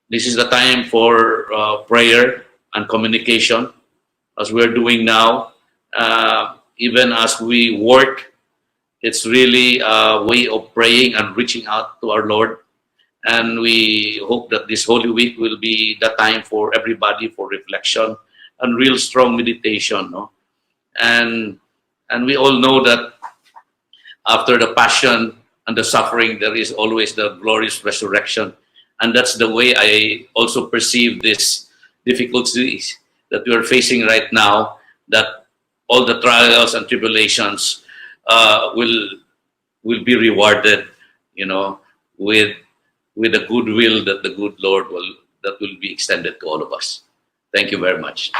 This is the time for prayer and communication, as we're doing now. Even as we work, it's really a way of praying and reaching out to our Lord. And we hope that this Holy Week will be the time for everybody for reflection and real strong meditation. No? And we all know that after the passion and the suffering, there is always the glorious resurrection. And that's the way I also perceive these difficulties that we are facing right now, that all the trials and tribulations will be rewarded, you know, with the goodwill that the good Lord will be extended to all of us. Thank you very much.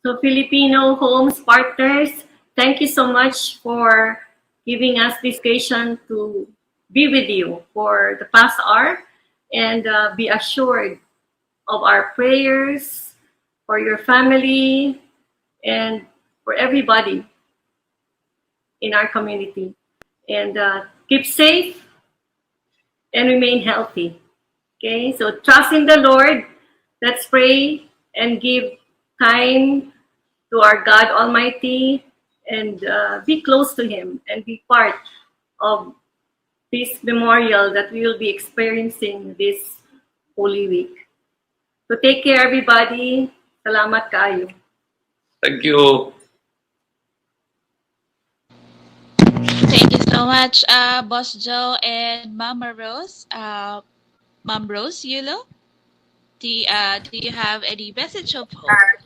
So Filipino Homes partners, thank you so much for giving us this occasion to be with you for the past hour, and be assured of our prayers for your family and for everybody in our community. And keep safe and remain healthy. Okay, so trust in the Lord. Let's pray and give time to our God Almighty, and be close to Him and be part of this memorial that we will be experiencing this Holy Week. So take care, everybody. Salamat kayo. Thank you. Thank you so much, Boss Joe and Mama Rose. Mom Rose, Yulo, do you have any message of hope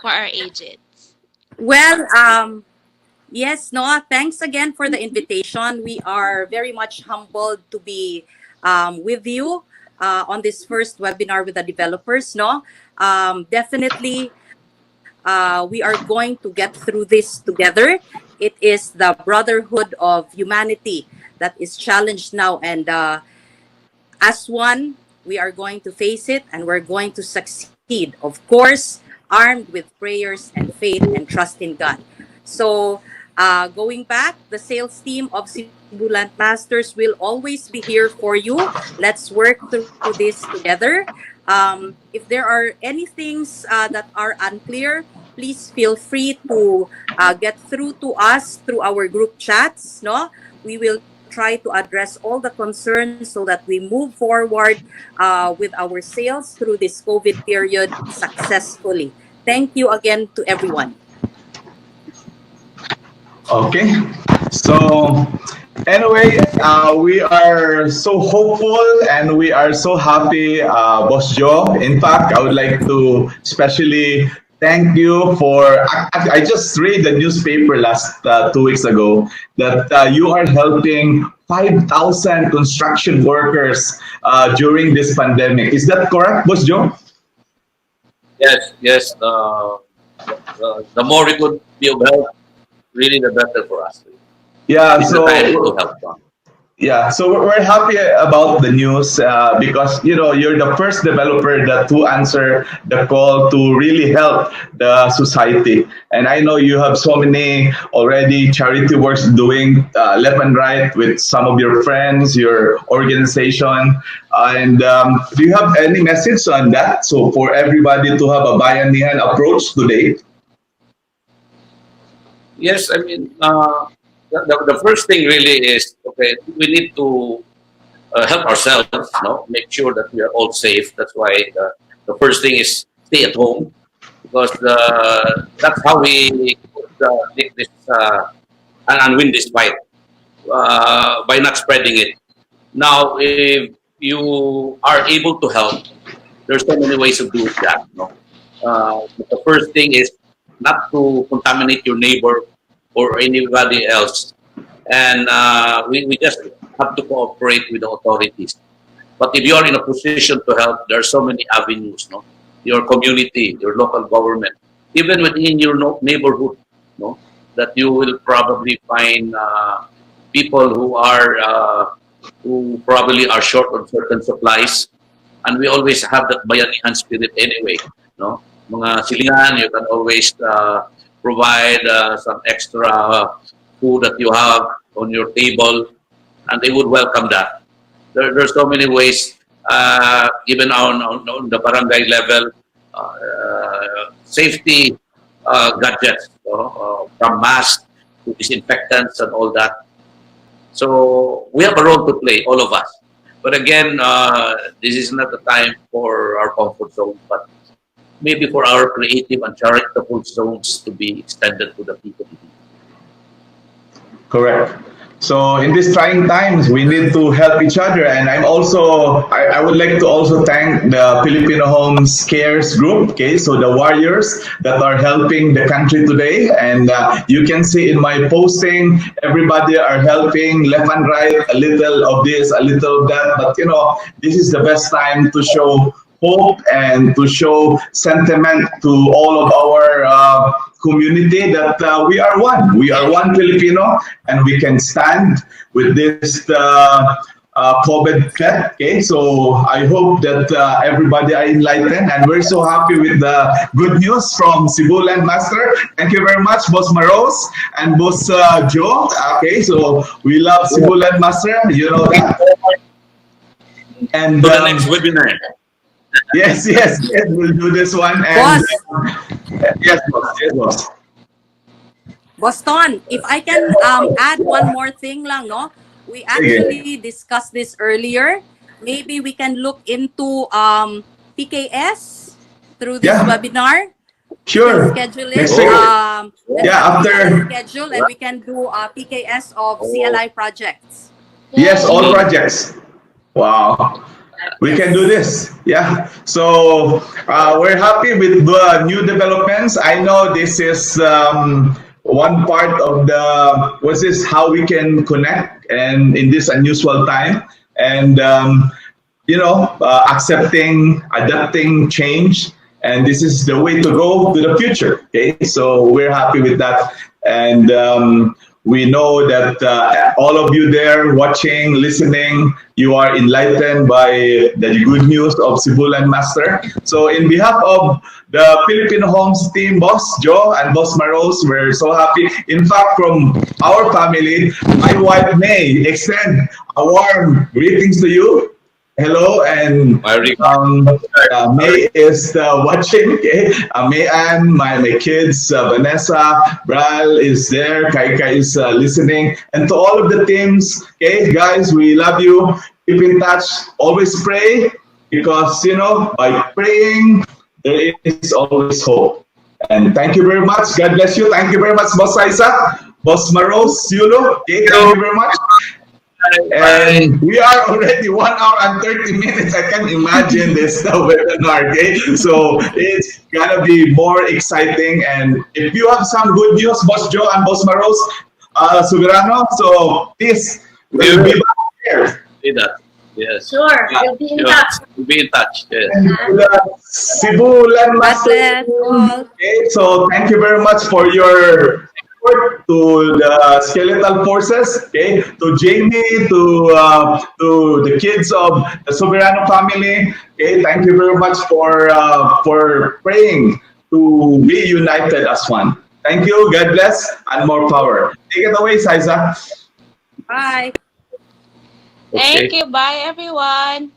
for our agents? Well, yes, Noah, thanks again for the invitation. We are very much humbled to be with you on this first webinar with the developers. No, definitely, we are going to get through this together. It is the brotherhood of humanity that is challenged now, and as one, we are going to face it and we're going to succeed. Of course, armed with prayers and faith and trust in God. So, going back, the sales team of CEBU LANDMASTERS will always be here for you. Let's work through this together. If there are any things that are unclear, please feel free to get through to us through our group chats. No, we will try to address all the concerns so that we move forward with our sales through this COVID period successfully. Thank you again to everyone. Okay. So anyway, we are so hopeful and we are so happy, Boss Joe. In fact, I would like to especially thank you for. I just read the newspaper last 2 weeks ago that you are helping 5,000 construction workers during this pandemic. Is that correct, Boss Joe? Yes, yes. The more we could be of help, really the better for us. Yeah. It's So the time to help them. yeah, so we're happy about the news because you're the first developer that to answer the call to really help the society, and I know you have so many already charity works doing left and right with some of your friends, your organization, and do you have any message on that? So for everybody to have a bayanihan approach today. Yes, I mean, the first thing really is, okay, we need to help ourselves, no? Make sure that we are all safe. That's why the first thing is stay at home, because that's how we take this and win this fight by not spreading it. Now, if you are able to help, there's so many ways of doing that. No? The first thing is not to contaminate your neighbor or anybody else. And we just have to cooperate with the authorities. But if you are in a position to help, there are so many avenues, no? Your community, your local government, even within your neighborhood, no? that you will probably find people who probably are short on certain supplies, and we always have that bayanihan spirit anyway. No, mga silingan, you can always provide some extra food that you have on your table, and they would welcome that. There's so many ways, even on the barangay level, safety gadgets, from masks to disinfectants and all that. So we have a role to play, all of us. But again, this is not the time for our comfort zone, but maybe for our creative and charitable zones to be extended to the people. Correct. So in these trying times, we need to help each other. And I would like to also thank the Filipino Homes Cares Group, okay? So the warriors that are helping the country today. And you can see in my posting, everybody are helping left and right, a little of this, a little of that. But this is the best time to show hope and to show sentiment to all of our community that we are one. We are one Filipino, and we can stand with this COVID threat. Okay, so I hope that everybody are enlightened, and we're so happy with the good news from Cebu Landmaster. Thank you very much, Boss Maros and Boss Joe. Okay, so we love Cebu Landmaster. You know that. And To the next webinar. Yes, we'll do this one. And Boss. Yes, boss. Boston, if I can add one more thing lang, no? We actually discussed this earlier. Maybe we can look into PKS through this webinar. Sure. Schedule it. Next week. After. Schedule, and we can do PKS of CLI projects. Yes, all projects. Wow. We can do this. Yeah. So we're happy with the new developments. I know this is one part of how we can connect and in this unusual time, and accepting, adapting change, and this is the way to go to the future. Okay, so we're happy with that, and we know that all of you there watching, listening, you are enlightened by the good news of Cebu Landmaster. So in behalf of the Filipino Homes team, Boss Joe and Boss Maros, we're so happy. In fact, from our family, my wife May extend a warm greetings to you. Hello, and May is watching. Okay, May Ann, my kids, Vanessa, Bral is there. Kaika is listening, and to all of the teams. Okay, guys, we love you. Keep in touch. Always pray, because by praying there is always hope. And thank you very much. God bless you. Thank you very much, Boss Isa, Boss Maros, Yulo. Okay, thank you very much. And we are already 1 hour and 30 minutes. I can imagine this webinar. Okay, so it's gonna be more exciting. And if you have some good news, Boss Joe and Boss Maros, Soberano, so please we'll be back here. See that. Yes. Sure, we'll be in touch. We'll be in touch. Yes. Cebu Landmaster. Okay, so thank you very much for your support to the skeletal forces. Okay, to Jamie, to the kids of the Soberano family. Okay, thank you very much for praying to be united as one. Thank you. God bless and more power. Take it away, Saiza. Bye. Thank you. Bye, everyone.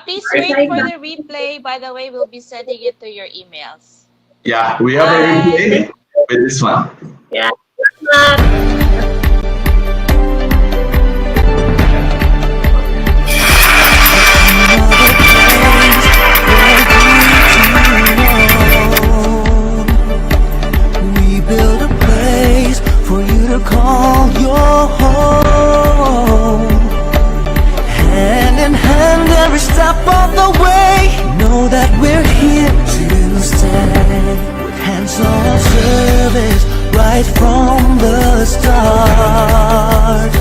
Please wait for the replay. By the way, we'll be sending it to your emails. Yeah, we have a replay with this one. Yeah. We build a place for you to call your home. Hand in hand every step of the way. Know that we're here to stay. With hands-on service right from the start.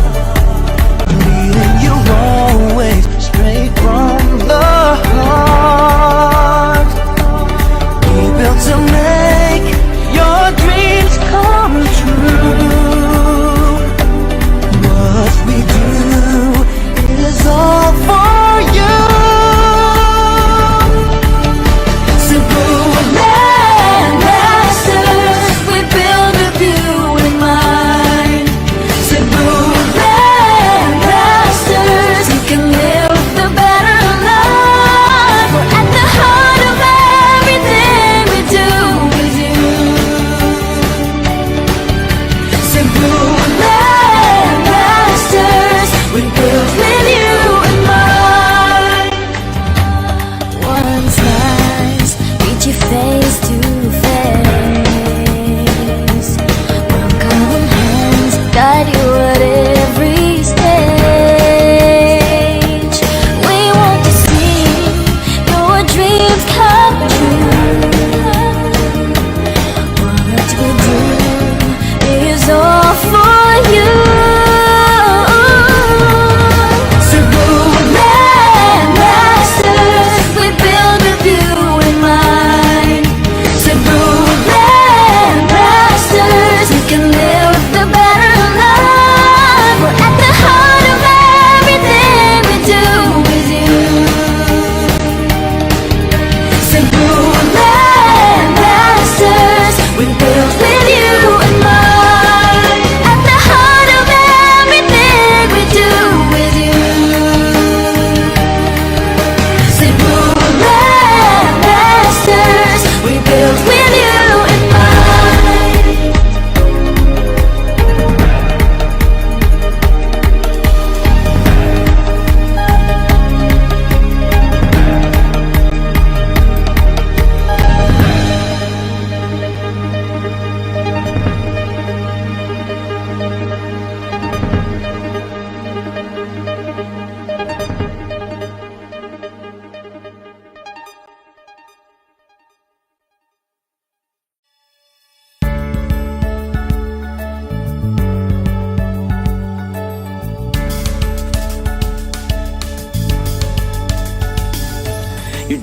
Leading you always straight from the heart. We built to make your dreams come true.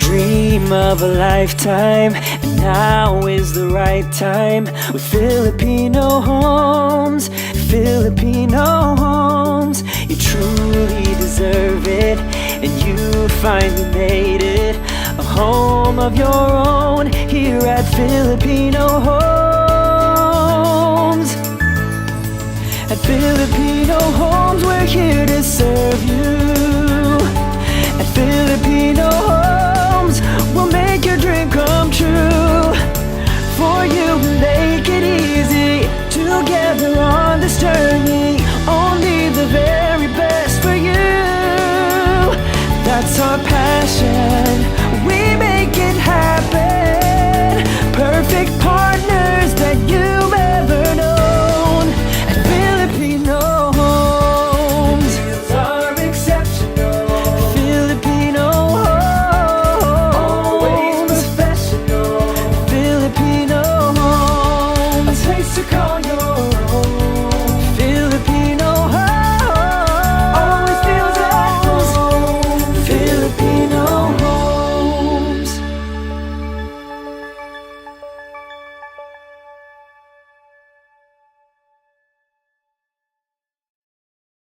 dream of a lifetime, and now is the right time with Filipino homes. Filipino homes, you truly deserve it, and you finally made it a home of your own here at Filipino Homes. At Filipino Homes, we're here to serve you. At Filipino Homes, we'll make your dream come true.